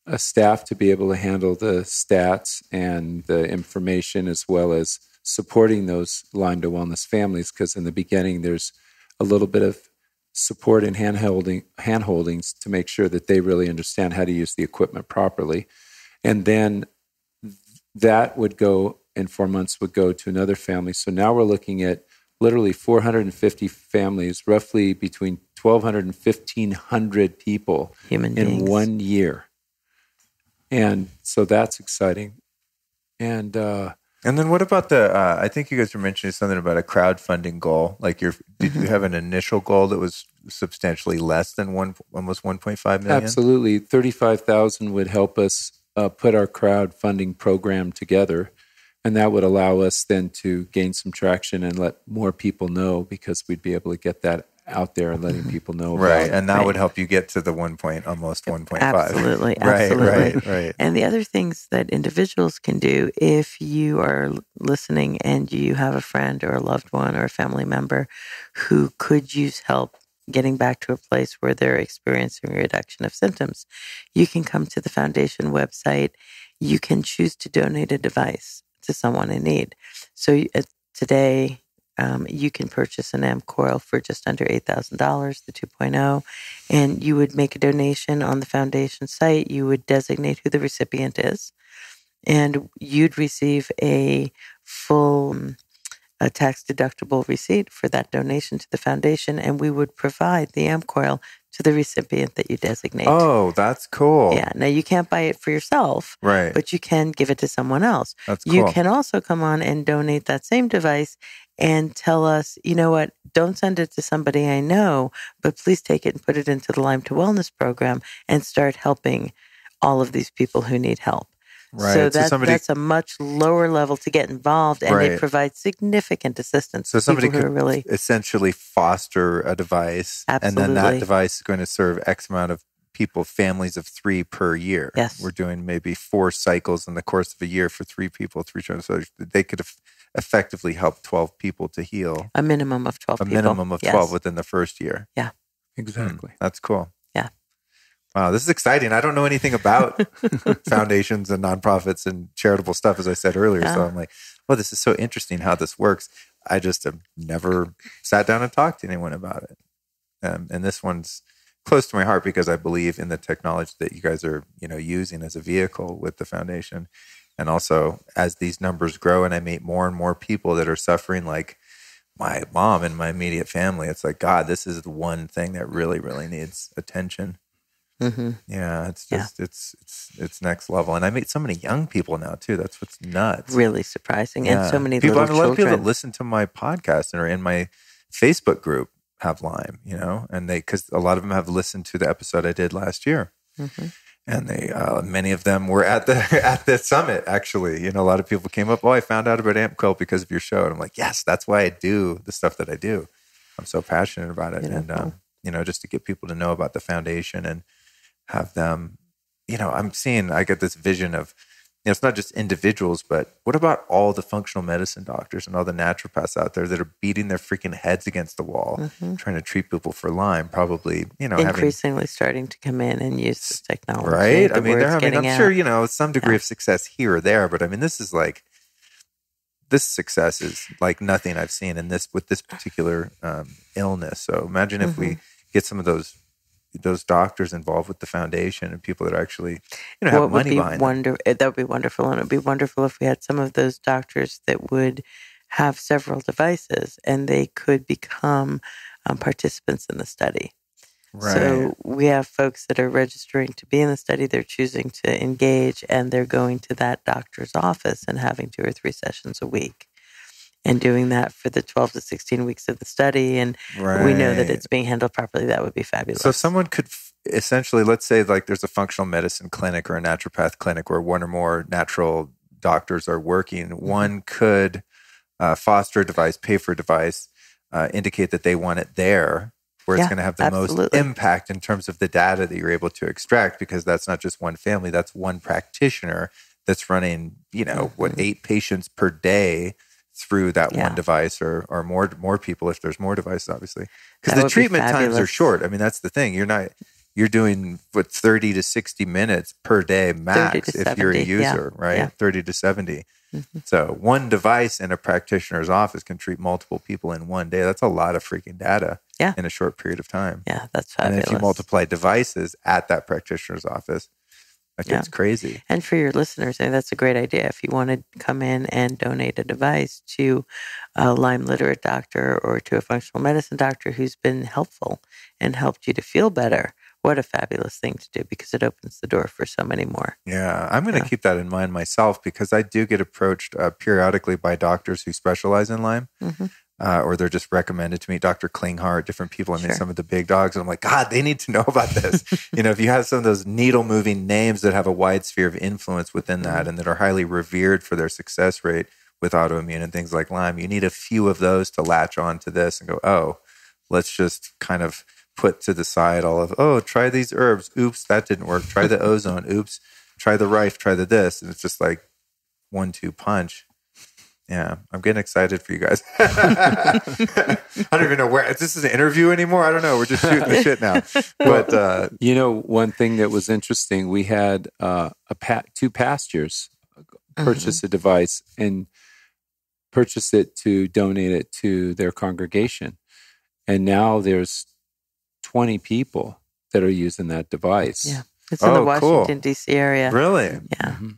a staff to be able to handle the stats and the information, as well as supporting those Lyme to Wellness families, because in the beginning there's a little bit of support and handholdings to make sure that they really understand how to use the equipment properly. And then that would go, in 4 months, would go to another family. So now we're looking at literally 450 families, roughly between 1,200 and 1,500 people in 1 year. And so that's exciting. And then what about I think you guys were mentioning something about a crowdfunding goal. Like did you have an initial goal that was substantially less than almost 1.5 million? Absolutely. 35,000 would help us put our crowdfunding program together. And that would allow us then to gain some traction and let more people know, because we'd be able to get that out there and letting people know about Right. it. And that would help you get to the almost 1.5. Absolutely. Right. And the other things that individuals can do, if you are listening and you have a friend or a loved one or a family member who could use help getting back to a place where they're experiencing a reduction of symptoms, you can come to the foundation website. You can choose to donate a device to someone in need. So today, you can purchase an AmpCoil for just under $8,000, the 2.0, and you would make a donation on the foundation site. You would designate who the recipient is, and you'd receive a full a tax-deductible receipt for that donation to the foundation, and we would provide the AmpCoil to the recipient that you designate. Oh, that's cool. Yeah. Now, you can't buy it for yourself, Right. but you can give it to someone else. That's cool. You can also come on and donate that same device and tell us, you know what, don't send it to somebody I know, but please take it and put it into the Lyme to Wellness program and start helping all of these people who need help. Right. So that's a much lower level to get involved, and Right. it provides significant assistance. So to somebody people who could are really essentially foster a device, Absolutely. and then that device is going to serve X amount of people, families of 3 per year. Yes. We're doing maybe 4 cycles in the course of a year for 3 people, 3 times. So they could effectively help 12 people to heal. a minimum of 12 A people. minimum of Yes. 12 within the first year. Yeah. Exactly. That's cool. Yeah. Wow, this is exciting. I don't know anything about foundations and nonprofits and charitable stuff, as I said earlier. So I'm like, well, this is so interesting how this works. I just have never sat down and talked to anyone about it. And this one's close to my heart because I believe in the technology that you guys are, using as a vehicle with the foundation. And also, as these numbers grow and I meet more and more people that are suffering, like my mom and my immediate family, it's like, God, this is the one thing that really, really needs attention. Mm-hmm. Yeah, it's just it's next level, and I meet so many young people now too. That's what's nuts. Really surprising, and so many people. little A lot of people children. that listen to my podcast and are in my Facebook group have Lyme, and because a lot of them have listened to the episode I did last year, and they many of them were at the summit actually. A lot of people came up. Oh, I found out about AmpCoil because of your show, and I'm like, yes, that's why I do the stuff that I do. I'm so passionate about it, Beautiful. and just to get people to know about the foundation and have them, I get this vision of, it's not just individuals, but what about all the functional medicine doctors and all the naturopaths out there that are beating their freaking heads against the wall, trying to treat people for Lyme, probably, increasingly starting to come in and use this technology. Right? I'm sure, some degree of success here or there, but I mean, this success is like nothing I've seen with this particular illness. So imagine if we get some of those doctors involved with the foundation and people that actually, have money behind them. That would be wonderful. And it would be wonderful if we had some of those doctors that would have several devices and they could become participants in the study. Right. So we have folks that are registering to be in the study. They're choosing to engage and they're going to that doctor's office and having 2 or 3 sessions a week. And doing that for the 12 to 16 weeks of the study. And we know that it's being handled properly. That would be fabulous. So someone could essentially, let's say like there's a functional medicine clinic or a naturopath clinic where 1 or more natural doctors are working. One could foster a device, pay for a device, indicate that they want it there where it's going to have the most impact in terms of the data that you're able to extract, because that's not just one family, that's one practitioner that's running, 8 patients per day through that one device or more people if there's more devices, obviously. Because the treatment times are short. I mean, that's the thing. You're doing 30 to 60 minutes per day max if you're a user, right? Yeah. 30 to 70. So one device in a practitioner's office can treat multiple people in one day. That's a lot of freaking data in a short period of time. Yeah, that's fabulous. And if you multiply devices at that practitioner's office, it's crazy. And for your listeners, that's a great idea. If you want to come in and donate a device to a Lyme literate doctor or to a functional medicine doctor who's been helpful and helped you to feel better, what a fabulous thing to do, because it opens the door for so many more. Yeah, I'm going to keep that in mind myself, because I do get approached periodically by doctors who specialize in Lyme. Or they're just recommended to me, Dr. Klinghardt, different people. I mean, some of the big dogs. And I'm like, God, they need to know about this. If you have some of those needle-moving names that have a wide sphere of influence within that and that are highly revered for their success rate with autoimmune and things like Lyme, you need a few of those to latch on to this and go, oh, let's just kind of put to the side all of, oh, try these herbs. Oops, that didn't work. Try the ozone. Oops, try the rife, try the this. And it's just like 1-2 punch. Yeah, I'm getting excited for you guys. I don't even know where, this is an interview anymore. I don't know. We're just shooting the shit now. But one thing that was interesting, we had two pastors purchase a device and purchase it to donate it to their congregation. And now there's 20 people that are using that device. Yeah. It's in the Washington, D.C. area. Really? Yeah. Mm-hmm.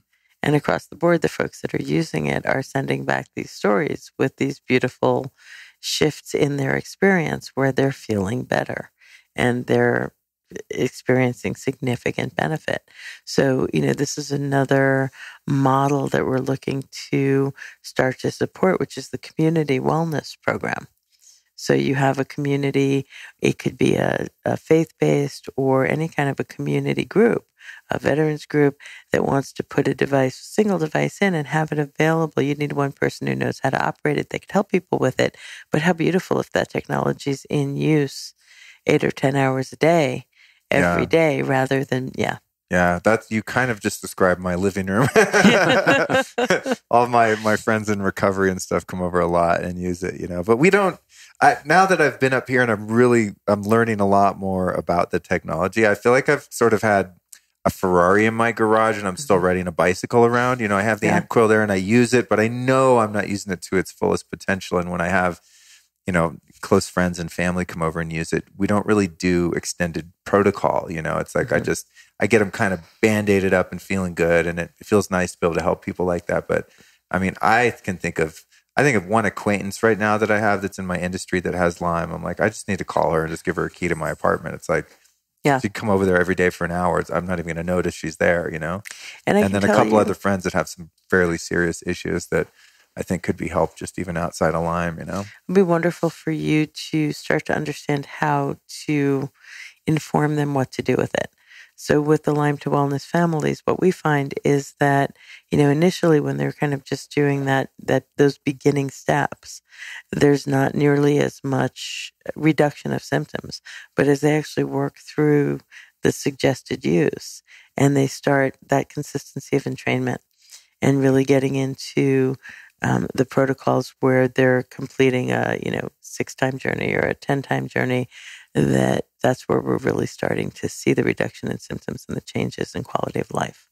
And across the board, the folks that are using it are sending back these stories with these beautiful shifts in their experience where they're feeling better and they're experiencing significant benefit. So, this is another model that we're looking to start to support, which is the community wellness program. So you have a community, it could be a faith-based or any kind of a community group, a veterans group that wants to put a single device in and have it available. You need one person who knows how to operate it. They could help people with it. But how beautiful if that technology is in use 8 or 10 hours a day, every day, rather than, Yeah, you kind of just described my living room. All my friends in recovery and stuff come over a lot and use it, But we don't. Now that I've been up here and I'm learning a lot more about the technology, I feel like I've sort of had a Ferrari in my garage and I'm still riding a bicycle around. I have the AmpCoil there and I use it, but I know I'm not using it to its fullest potential. And when I have, close friends and family come over and use it, we don't really do extended protocol. It's like I get them kind of band-aided up and feeling good, and it feels nice to be able to help people like that. But I mean, I think of one acquaintance right now that I have that's in my industry that has Lyme. I'm like, I just need to call her and just give her a key to my apartment. It's like, she'd come over there every day for an hour. I'm not even going to notice she's there, And then a couple other friends that have some fairly serious issues that I think could be helped just even outside of Lyme, It'd be wonderful for you to start to understand how to inform them what to do with it. So with the Lyme to Wellness families, what we find is that, initially when they're kind of just doing those beginning steps, there's not nearly as much reduction of symptoms. But as they actually work through the suggested use and they start that consistency of entrainment and really getting into the protocols where they're completing a 6-time journey or a 10-time journey, that's where we're really starting to see the reduction in symptoms and the changes in quality of life.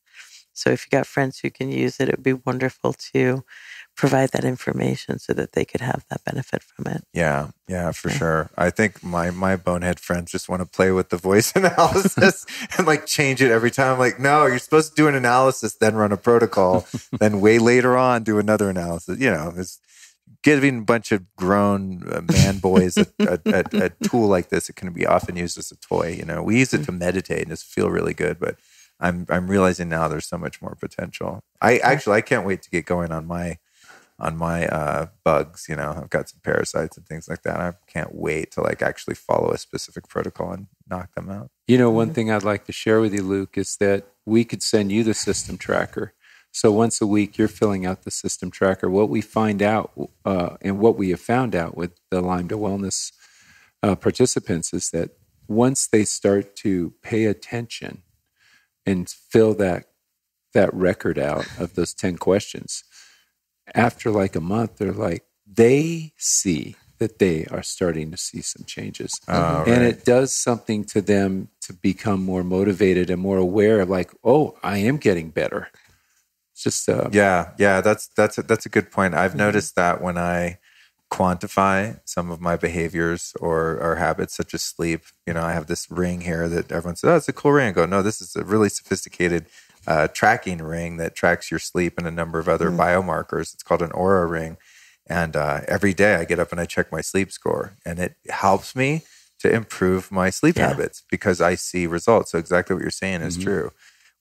So if you got friends who can use it, it would be wonderful to provide that information so that they could have that benefit from it. Yeah, for sure. I think my bonehead friends just want to play with the voice analysis and change it every time. I'm like, no, you're supposed to do an analysis, then run a protocol, then way later on do another analysis. It's giving a bunch of grown man boys a tool like this. It can be often used as a toy. We use it to meditate and just feel really good, but I'm realizing now there's so much more potential. I can't wait to get going on my bugs. I've got some parasites and things like that. I can't wait to actually follow a specific protocol and knock them out. One thing I'd like to share with you, Luke, is that we could send you the system tracker. So once a week, you're filling out the system tracker. What we find out and what we have found out with the Lyme to Wellness participants is that once they start to pay attention and fill that record out of those 10 questions, after a month, they see that they are starting to see some changes. Oh, and it does something to them to become more motivated and more aware of I am getting better. It's just that's a good point. I've noticed that when I quantify some of my behaviors or habits, such as sleep, I have this ring here that everyone says, oh, it's a cool ring. I go, no, this is a really sophisticated tracking ring that tracks your sleep and a number of other biomarkers. It's called an Aura ring. And every day I get up and I check my sleep score, and it helps me to improve my sleep habits because I see results. So exactly what you're saying is true.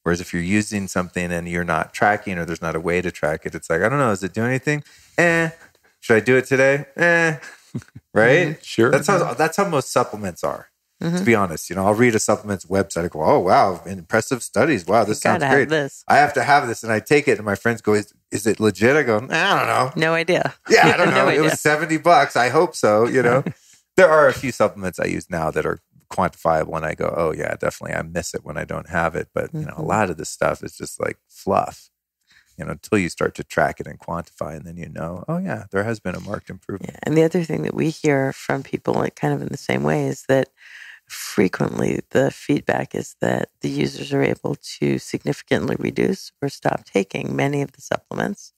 Whereas if you're using something and you're not tracking or there's not a way to track it, it's I don't know, does it do anything? Should I do it today? Right? Sure. That's how most supplements are. To be honest, I'll read a supplements website. I go, oh, wow, impressive studies. Wow, this sounds great. I have to have this. And I take it and my friends go, is it legit? I go, I don't know. No idea. Yeah, I don't know. No it was $70. I hope so, There are a few supplements I use now that are quantifiable, and I go, oh yeah, definitely, I miss it when I don't have it. But a lot of this stuff is just like fluff. Until you start to track it and quantify, and then oh yeah, there has been a marked improvement. Yeah. And the other thing that we hear from people, like kind of in the same way, is that frequently the feedback is that the users are able to significantly reduce or stop taking many of the supplements.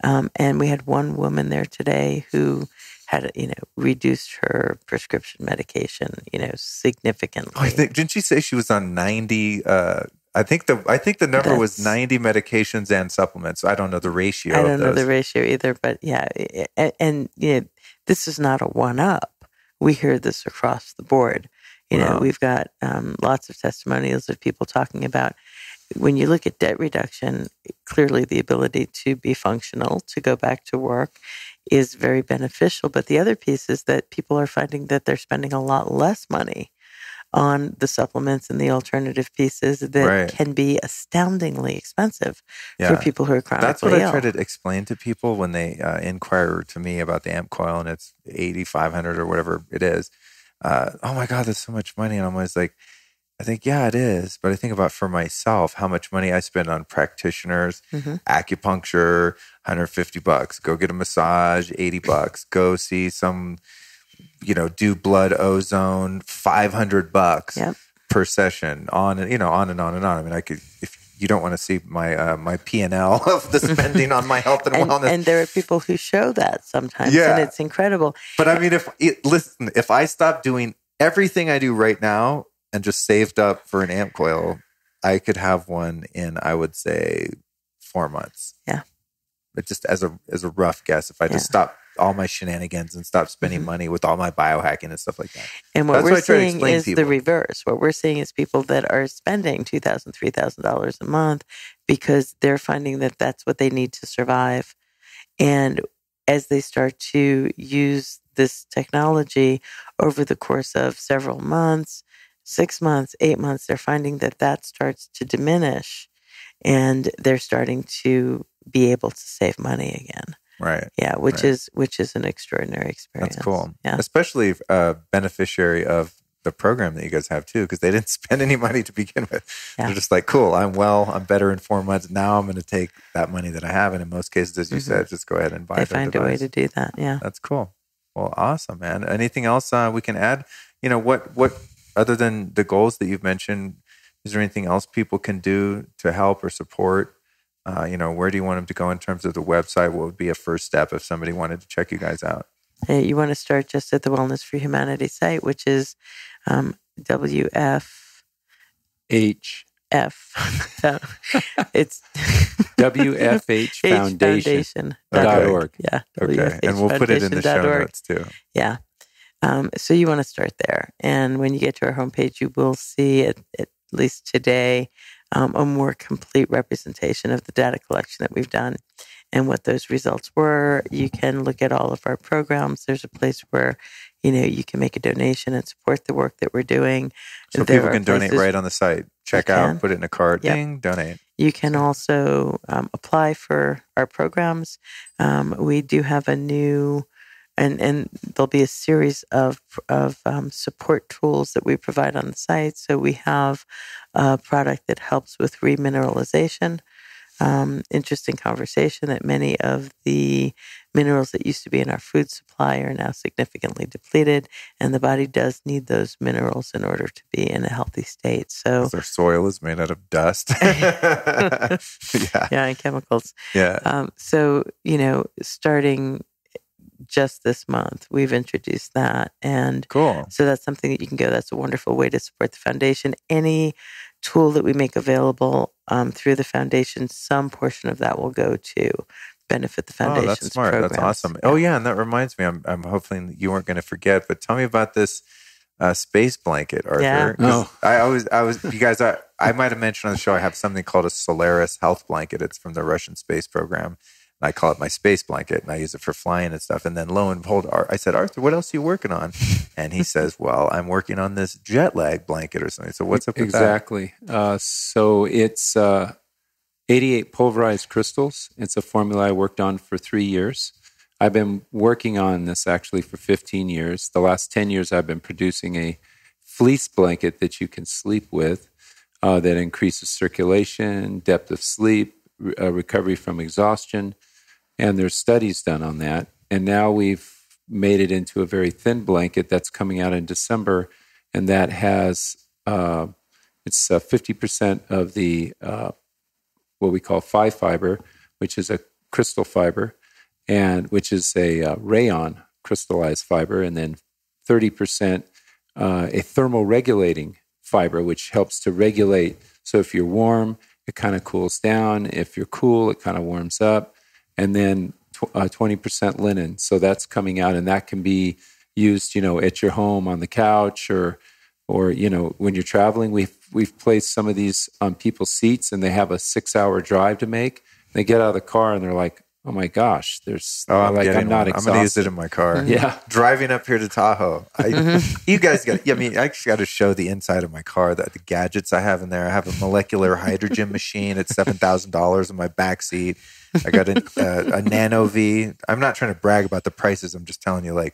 And we had one woman there today who had, reduced her prescription medication, significantly. Oh, didn't she say she was on 90? I think the number was 90 medications and supplements. I don't know the ratio. I don't know the ratio either, but yeah, and this is not a one-up. We hear this across the board. We've got lots of testimonials of people talking about when you look at debt reduction. Clearly, the ability to be functional, to go back to work, is very beneficial. But the other piece is that people are finding that they're spending a lot less money on the supplements and the alternative pieces that can be astoundingly expensive for people who are chronically ill. That's what I try to explain to people when they inquire to me about the AmpCoil and it's $8,500 or whatever it is. Oh my God, that's so much money. And I'm always like, I think, yeah, it is. But I think about for myself, how much money I spend on practitioners, acupuncture, $150, go get a massage, $80, go see some, do blood ozone, $500 per session, on and on and on and on. I mean, I could, if you don't want to see my P&L of the spending on my health and wellness. And there are people who show that sometimes, and it's incredible. But I mean, if I stop doing everything I do right now and just saved up for an AmpCoil, I could have one in, I would say, 4 months. Yeah. But just as a rough guess, if I just stop all my shenanigans and stop spending money with all my biohacking and stuff like that. And what we're seeing is the reverse. What we're seeing is people that are spending $2,000, $3,000 a month because they're finding that that's what they need to survive. And as they start to use this technology over the course of several months, 6 months, 8 months, they're finding that starts to diminish and they're starting to be able to save money again. Right. Yeah, which is an extraordinary experience. That's cool. Yeah. Especially a beneficiary of the program that you guys have too, because they didn't spend any money to begin with. Yeah. They're just like, cool, I'm better in 4 months. Now I'm going to take that money that I have. And in most cases, as you said, just go ahead and buy it. They find a way to do that. Yeah. That's cool. Well, awesome, man. Anything else we can add? What other than the goals that you've mentioned, is there anything else people can do to help or support? Where do you want them to go in terms of the website? What would be a first step if somebody wanted to check you guys out? Hey, you want to start just at the Wellness for Humanity site, which is WFH. It's WFHfoundation.org. Yeah. Okay. And we'll put it in the show notes too. Yeah. So you want to start there. And when you get to our homepage, you will see, at least today, a more complete representation of the data collection that we've done and what those results were. You can look at all of our programs. There's a place where, you can make a donation and support the work that we're doing. So people can donate right on the site. Check out, put it in a card, ding, donate. You can also apply for our programs. We do have a new, and there'll be a series of support tools that we provide on the site. So we have a product that helps with remineralization. Interesting conversation that many of the minerals that used to be in our food supply are now significantly depleted, and the body does need those minerals in order to be in a healthy state. So their soil is made out of dust. Yeah, and chemicals. Yeah. So, starting just this month, we've introduced that. And cool. So that's something that you can go. That's a wonderful way to support the foundation. Any tool that we make available through the foundation, some portion of that will go to benefit the foundation's that's smart. programs. That's awesome. Yeah. Oh yeah, and that reminds me, I'm hoping you weren't going to forget, but tell me about this space blanket, Arthur. Yeah. Oh. You guys, I might have mentioned on the show, I have something called a Solaris health blanket. It's from the Russian space program. And I call it my space blanket, and I use it for flying and stuff. And then lo and behold, I said, Arthur, what else are you working on? And he says, well, I'm working on this jet lag blanket or something. So what's up with that? Exactly. So it's 88 pulverized crystals. It's a formula I worked on for 3 years. I've been working on this actually for 15 years. The last 10 years, I've been producing a fleece blanket that you can sleep with that increases circulation, depth of sleep, recovery from exhaustion. And there's studies done on that. And now we've made it into a very thin blanket that's coming out in December. And that has, it's 50% of the, what we call 5-fiber, which is a crystal fiber, and which is a rayon crystallized fiber, and then 30% a thermal regulating fiber, which helps to regulate. So if you're warm, it kind of cools down. If you're cool, it kind of warms up. And then 20% linen. So that's coming out, and that can be used, at your home on the couch or when you're traveling. We've placed some of these on people's seats, and they have a 6-hour drive to make. They get out of the car and they're like, "Oh my gosh, I'm not exhausted. I'm going to use it in my car." Yeah, driving up here to Tahoe. You guys got. I actually got to show the inside of my car, the gadgets I have in there. I have a molecular hydrogen machine at $7,000 in my back seat. I got a Nano V. I'm not trying to brag about the prices. I'm just telling you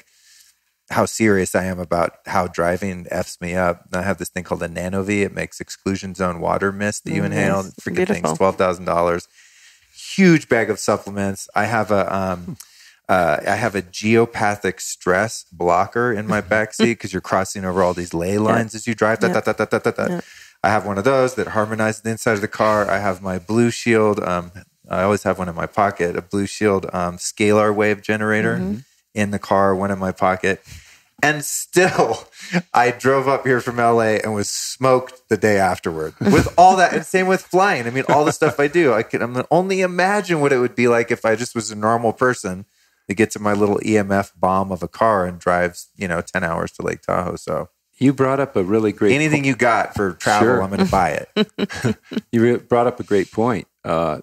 how serious I am about how driving F's me up. And I have this thing called a Nano V. It makes exclusion zone water mist that you inhale. Freaking thing's $12,000. Huge bag of supplements. I have a geopathic stress blocker in my backseat because you're crossing over all these ley lines as you drive. I have one of those that harmonizes the inside of the car. I have my Blue Shield. I always have one in my pocket, a Blue Shield scalar wave generator in the car, one in my pocket. And still, I drove up here from LA and was smoked the day afterward with all that. And same with flying. I mean, all the stuff I do, I can only imagine what it would be like if I just was a normal person that gets in my little EMF bomb of a car and drives, 10 hours to Lake Tahoe. So you brought up a really great anything you got for travel, sure. I'm going to buy it. You brought up a great point.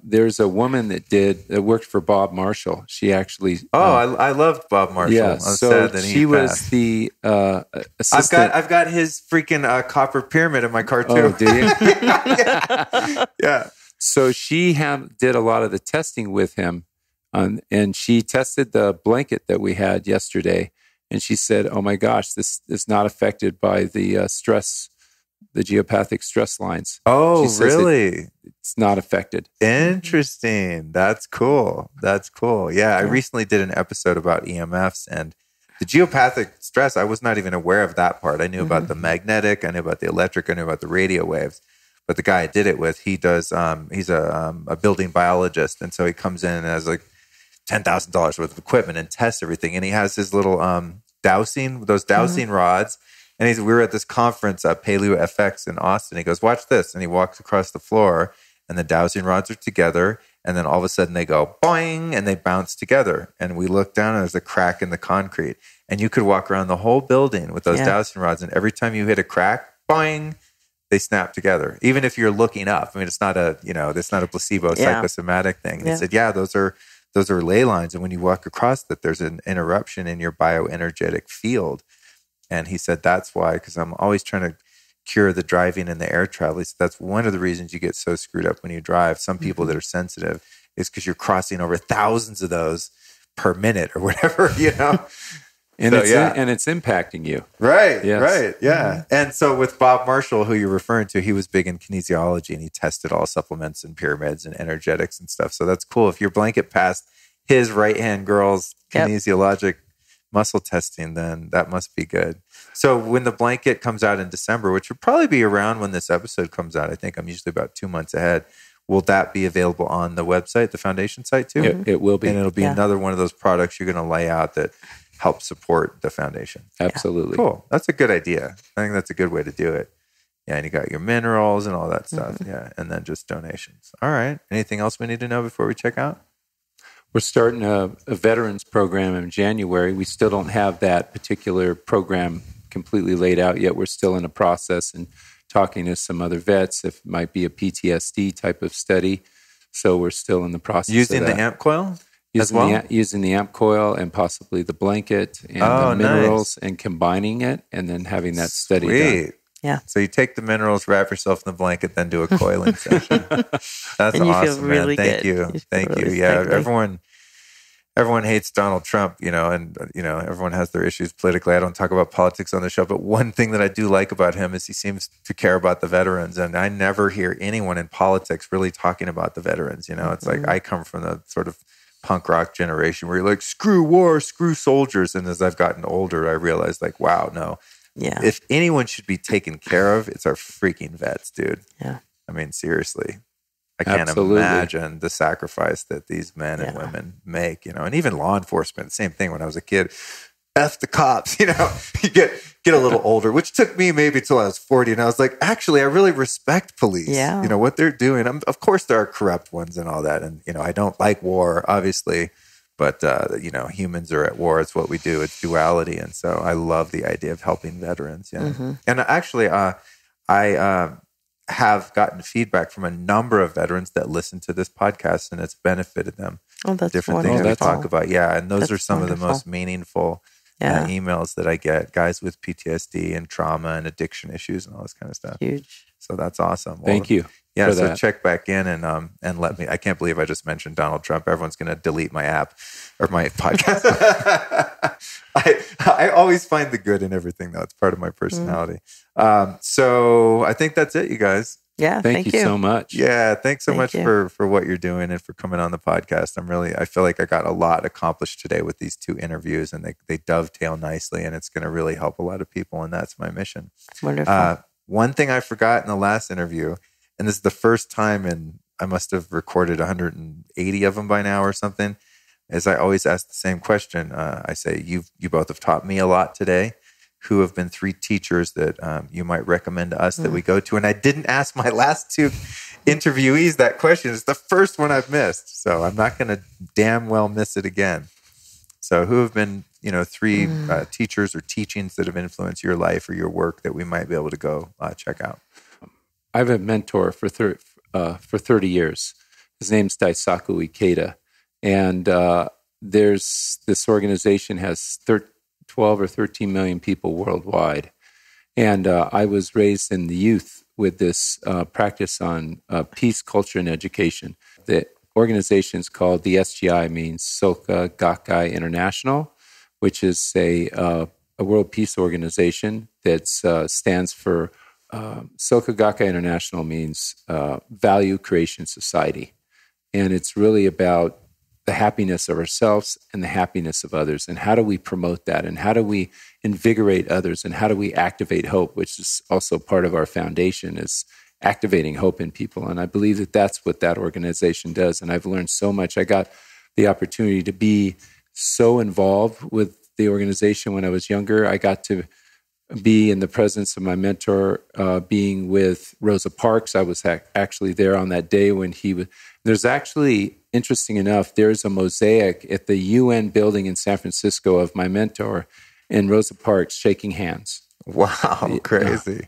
There's a woman that worked for Bob Marshall. She actually... I loved Bob Marshall. Yeah, so she was the assistant. I've got his freaking copper pyramid in my car too. Oh, do you? Yeah. So she did a lot of the testing with him, and she tested the blanket that we had yesterday, and she said, "Oh my gosh, this is not affected by the stress, the geopathic stress lines." Oh, really? It's not affected. Interesting. That's cool. Yeah, I recently did an episode about EMFs and the geopathic stress. I was not even aware of that part. I knew about the magnetic, I knew about the electric, I knew about the radio waves. But the guy I did it with, he does. He's a building biologist, and so he comes in and has $10,000 worth of equipment and tests everything. And he has his little dowsing rods. And we were at this conference at Paleo FX in Austin. He goes, "Watch this." And he walks across the floor, and the dowsing rods are together. And then all of a sudden they go boing, and they bounce together. And we look down, and there's a crack in the concrete. And you could walk around the whole building with those dowsing rods. And every time you hit a crack, boing, they snap together. Even if you're looking up. I mean, it's not a placebo psychosomatic thing. And he said, those are ley lines. And when you walk across that, there's an interruption in your bioenergetic field. And he said, that's why, because I'm always trying to cure the driving and the air travel. He said, that's one of the reasons you get so screwed up when you drive. Some people that are sensitive is because you're crossing over thousands of those per minute or whatever, And it's impacting you. Right, yes. Right, yeah. And so with Bob Marshall, who you're referring to, he was big in kinesiology, and he tested all supplements and pyramids and energetics and stuff. So that's cool. If your blanket passed his right-hand girl's kinesiologic muscle testing, then that must be good. So when the blanket comes out in December, which will probably be around when this episode comes out, I think I'm usually about 2 months ahead, will that be available on the website, the foundation site too? It will be. And it'll be another one of those products you're going to lay out that help support the foundation. Absolutely. Cool. That's a good idea. I think that's a good way to do it. Yeah, and you got your minerals and all that stuff. Yeah, and then just donations. All right. Anything else we need to know before we check out? We're starting a veterans program in January. We still don't have that particular program completely laid out yet. We're still in a process and talking to some other vets if it might be a PTSD type of study. So we're still in the process using of that. The AmpCoil? Using the AmpCoil and possibly the blanket and the minerals and combining it and then having that study done. Yeah. So you take the minerals, wrap yourself in the blanket, then do a coiling session. That's and you awesome, feel really man. good. Thank you. Yeah, everyone hates Donald Trump, and everyone has their issues politically. I don't talk about politics on the show, but one thing that I do like about him is he seems to care about the veterans, and I never hear anyone in politics really talking about the veterans. It's like I come from the sort of punk rock generation where you're like, screw war, screw soldiers. And as I've gotten older, I realized like, wow, no. Yeah. If anyone should be taken care of, it's our freaking vets, dude. Yeah. I mean, seriously. I can't imagine the sacrifice that these men and women make, and even law enforcement, same thing when I was a kid. F the cops, you get a little older, which took me maybe till I was 40. And I was like, actually, I really respect police, what they're doing. Of course, there are corrupt ones and all that. And, I don't like war, obviously, but, humans are at war. It's what we do. It's duality. And so I love the idea of helping veterans. Yeah. Mm-hmm. And actually, I have gotten feedback from a number of veterans that listen to this podcast, and it's benefited them. Oh, that's different wonderful. things we talk about. Yeah, and those that's are some wonderful. of the most meaningful emails that I get. Guys with PTSD and trauma and addiction issues and all this kind of stuff. Huge. So that's awesome. Thank you. Yeah, so that. check back in and let me. I can't believe I just mentioned Donald Trump. Everyone's going to delete my app or my podcast. I always find the good in everything, though. It's part of my personality. So I think that's it, you guys. Yeah, thank you so much. Yeah, thanks so much for what you're doing and for coming on the podcast. I feel like I got a lot accomplished today with these 2 interviews, and they dovetail nicely, and it's going to really help a lot of people, and that's my mission. Wonderful. One thing I forgot in the last interview, and this is the first time I must have recorded 180 of them by now or something, is I always ask the same question. I say, you both have taught me a lot today. Who have been 3 teachers that you might recommend to us that we go to? And I didn't ask my last 2 interviewees that question. It's the first one I've missed. So I'm not going to damn well miss it again. So who have been, 3 teachers or teachings that have influenced your life or your work that we might be able to go check out? I have a mentor for 30 years. His name's Daisaku Ikeda. And there's this organization has 12 or 13 million people worldwide. And I was raised in the youth with this practice on peace, culture, and education. The organization is called, the SGI means Soka Gakkai International, which is a world peace organization that stands for, Soka Gakkai International means value creation society. And it's really about the happiness of ourselves and the happiness of others. And how do we promote that? And how do we invigorate others? And how do we activate hope, which is also part of our foundation, is activating hope in people. And I believe that that's what that organization does. And I've learned so much. I got the opportunity to be so involved with the organization when I was younger. I got to be in the presence of my mentor, being with Rosa Parks. I was actually there on that day when he was. There's actually, interesting enough, there's a mosaic at the UN building in San Francisco of my mentor and Rosa Parks shaking hands. Wow, crazy.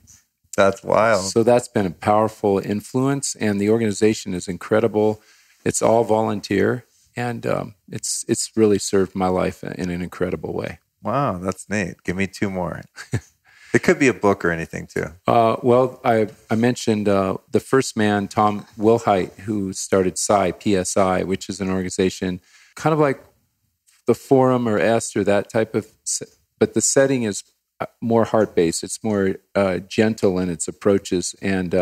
That's wild. So that's been a powerful influence, and the organization is incredible. It's all volunteer, and it's really served my life in an incredible way. Wow, that's neat. Give me 2 more. It could be a book or anything too. Well, I mentioned the first man, Tom Wilhite, who started PSI, which is an organization kind of like the Forum or EST or that type of, but the setting is more heart-based. It's more gentle in its approaches. And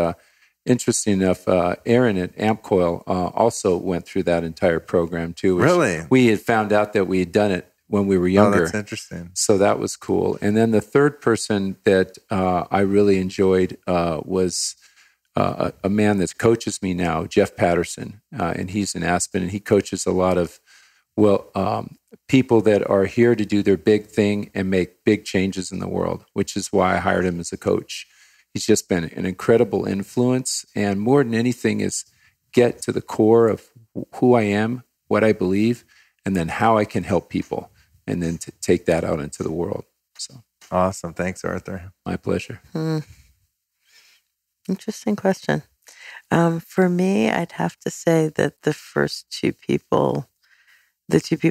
interesting enough, Aaron at AmpCoil also went through that entire program too. Really? We had found out that we had done it when we were younger. Oh, that's interesting. So that was cool. And then the third person that I really enjoyed was a man that coaches me now, Jeff Patterson, and he's in Aspen, and he coaches a lot of people that are here to do their big thing and make big changes in the world, which is why I hired him as a coach. He's just been an incredible influence, and more than anything is get to the core of who I am, what I believe, and then how I can help people, and then to take that out into the world. So awesome. Thanks, Arthur. My pleasure. Interesting question. For me, I'd have to say that the two people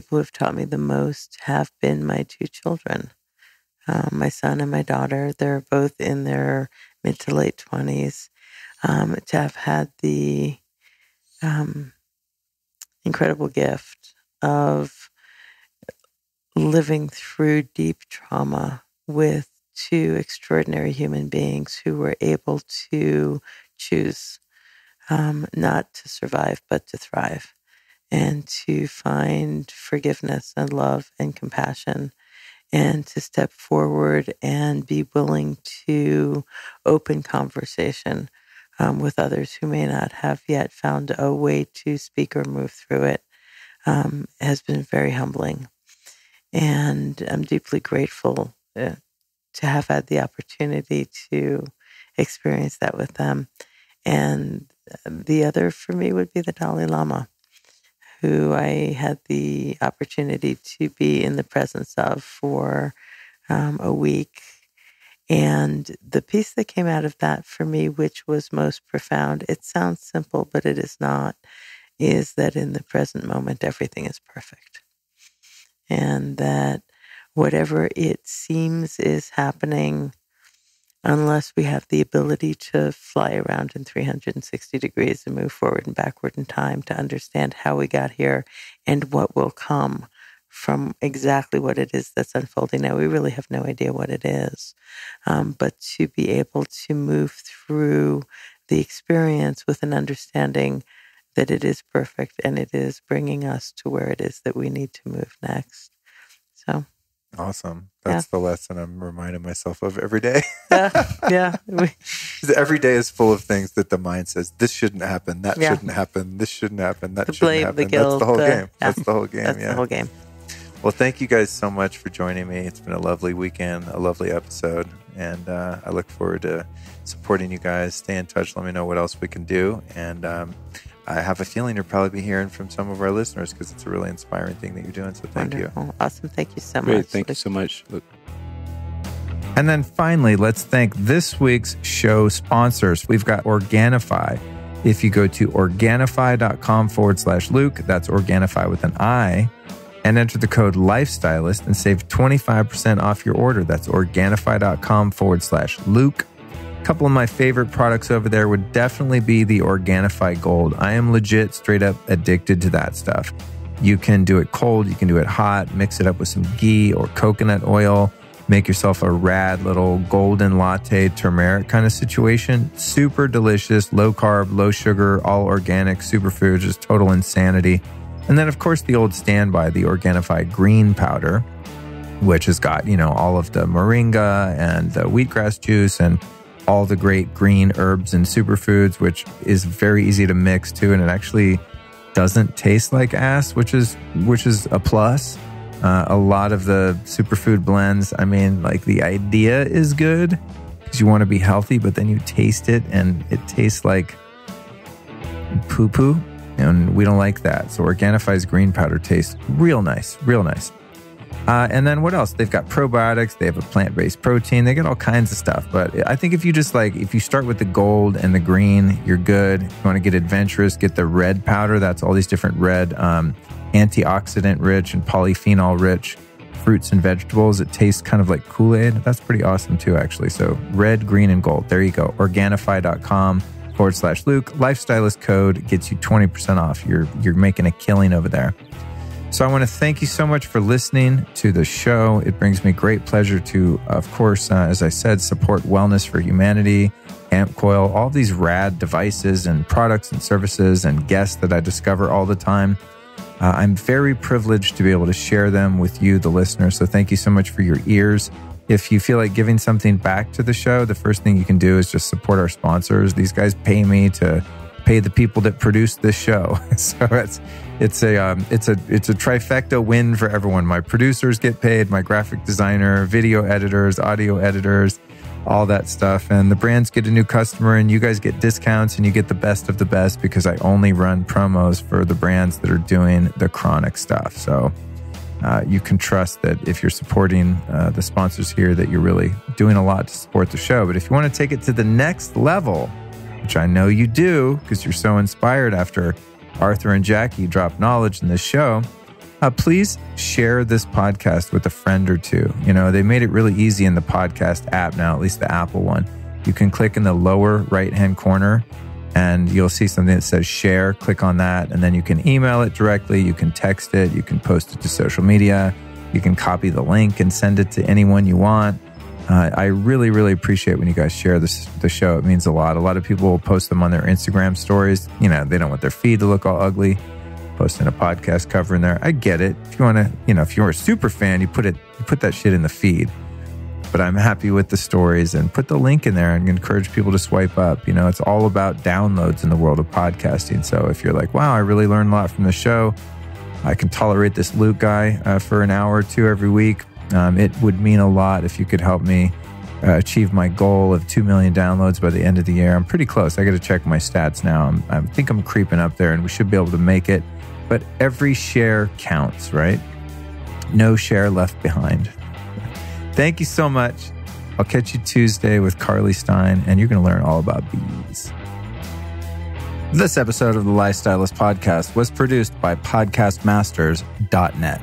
who have taught me the most have been my 2 children, my son and my daughter. They're both in their mid to late 20s. To have had the incredible gift of living through deep trauma with two extraordinary human beings who were able to choose not to survive, but to thrive, and to find forgiveness and love and compassion, and to step forward and be willing to open conversation with others who may not have yet found a way to speak or move through it, has been very humbling. And I'm deeply grateful to have had the opportunity to experience that with them. And the other for me would be the Dalai Lama, who I had the opportunity to be in the presence of for a week. And the piece that came out of that for me, which was most profound, it sounds simple, but it is not, is that in the present moment, everything is perfect. And that whatever it seems is happening, unless we have the ability to fly around in 360 degrees and move forward and backward in time to understand how we got here and what will come from exactly what it is that's unfolding now. We really have no idea what it is. But to be able to move through the experience with an understanding that it is perfect and it is bringing us to where it is that we need to move next. So awesome. That's the lesson I'm reminding myself of every day. Yeah. Every day is full of things that the mind says, this shouldn't happen, that shouldn't happen, this shouldn't happen, that shouldn't happen. The guilt, that's the whole game. Yeah. That's the whole game. That's the whole game. Well, thank you guys so much for joining me. It's been a lovely weekend, a lovely episode, and I look forward to supporting you guys. Stay in touch. Let me know what else we can do. And I have a feeling you'll probably be hearing from some of our listeners because it's a really inspiring thing that you're doing. So thank you. Awesome. Thank you so much. Great. Thank you so much, Luke. And then finally, let's thank this week's show sponsors. We've got Organifi. If you go to Organifi.com/Luke, that's Organifi with an I, and enter the code Lifestylist and save 25% off your order. That's Organifi.com/Luke. A couple of my favorite products over there would definitely be the Organifi Gold. I am legit straight up addicted to that stuff. You can do it cold, you can do it hot, mix it up with some ghee or coconut oil, make yourself a rad little golden latte turmeric kind of situation. Super delicious, low carb, low sugar, all organic, superfood, just total insanity. And then, of course, the old standby, the Organifi green powder, which has got, all of the moringa and the wheatgrass juice and all the great green herbs and superfoods, which is very easy to mix too. And it actually doesn't taste like ass, which is a plus. A lot of the superfood blends, the idea is good because you want to be healthy, but then you taste it and it tastes like poo-poo. And we don't like that. So Organifi's green powder tastes real nice, real nice. And then what else? They've got probiotics. They have a plant-based protein. They got all kinds of stuff. But I think if you if you start with the gold and the green, you're good. If you want to get adventurous, get the red powder. That's all these different red, antioxidant-rich and polyphenol-rich fruits and vegetables. It tastes kind of like Kool-Aid. That's pretty awesome too, actually. So red, green, and gold. There you go. Organifi.com/Luke. Lifestylist code gets you 20% off. You're making a killing over there. So I want to thank you so much for listening to the show. It brings me great pleasure to, of course, as I said, support Wellness for Humanity, AmpCoil, all these rad devices and products and services and guests that I discover all the time. I'm very privileged to be able to share them with you, the listener. So thank you so much for your ears. If you feel like giving something back to the show, the first thing you can do is just support our sponsors. These guys pay me to pay the people that produce this show. So it's a trifecta win for everyone. My producers get paid, my graphic designer, video editors, audio editors, all that stuff. And the brands get a new customer and you guys get discounts and you get the best of the best because I only run promos for the brands that are doing the chronic stuff. So you can trust that if you're supporting the sponsors here, that you're really doing a lot to support the show. But if you want to take it to the next level, which I know you do because you're so inspired after Arthur and Jacqui drop knowledge in this show, please share this podcast with a friend or two. They made it really easy in the podcast app now, at least the Apple one. You can click in the lower right-hand corner and you'll see something that says share. Click on that and then you can email it directly. You can text it. You can post it to social media. You can copy the link and send it to anyone you want. I really, really appreciate when you guys share the show. It means a lot. A lot of people will post them on their Instagram stories. You know, they don't want their feed to look all ugly. Posting a podcast cover in there. I get it. If you want to, you know, if you're a super fan, you put that shit in the feed. But I'm happy with the stories, and put the link in there and encourage people to swipe up. You know, it's all about downloads in the world of podcasting. So if you're like, wow, I really learned a lot from the show, I can tolerate this Luke guy for an hour or two every week. It would mean a lot if you could help me achieve my goal of 2 million downloads by the end of the year. I'm pretty close. I got to check my stats now. I think I'm creeping up there, and we should be able to make it. But every share counts, right? No share left behind. Thank you so much. I'll catch you Tuesday with Carly Stein, and you're going to learn all about bees. This episode of the Lifestylist Podcast was produced by podcastmasters.net.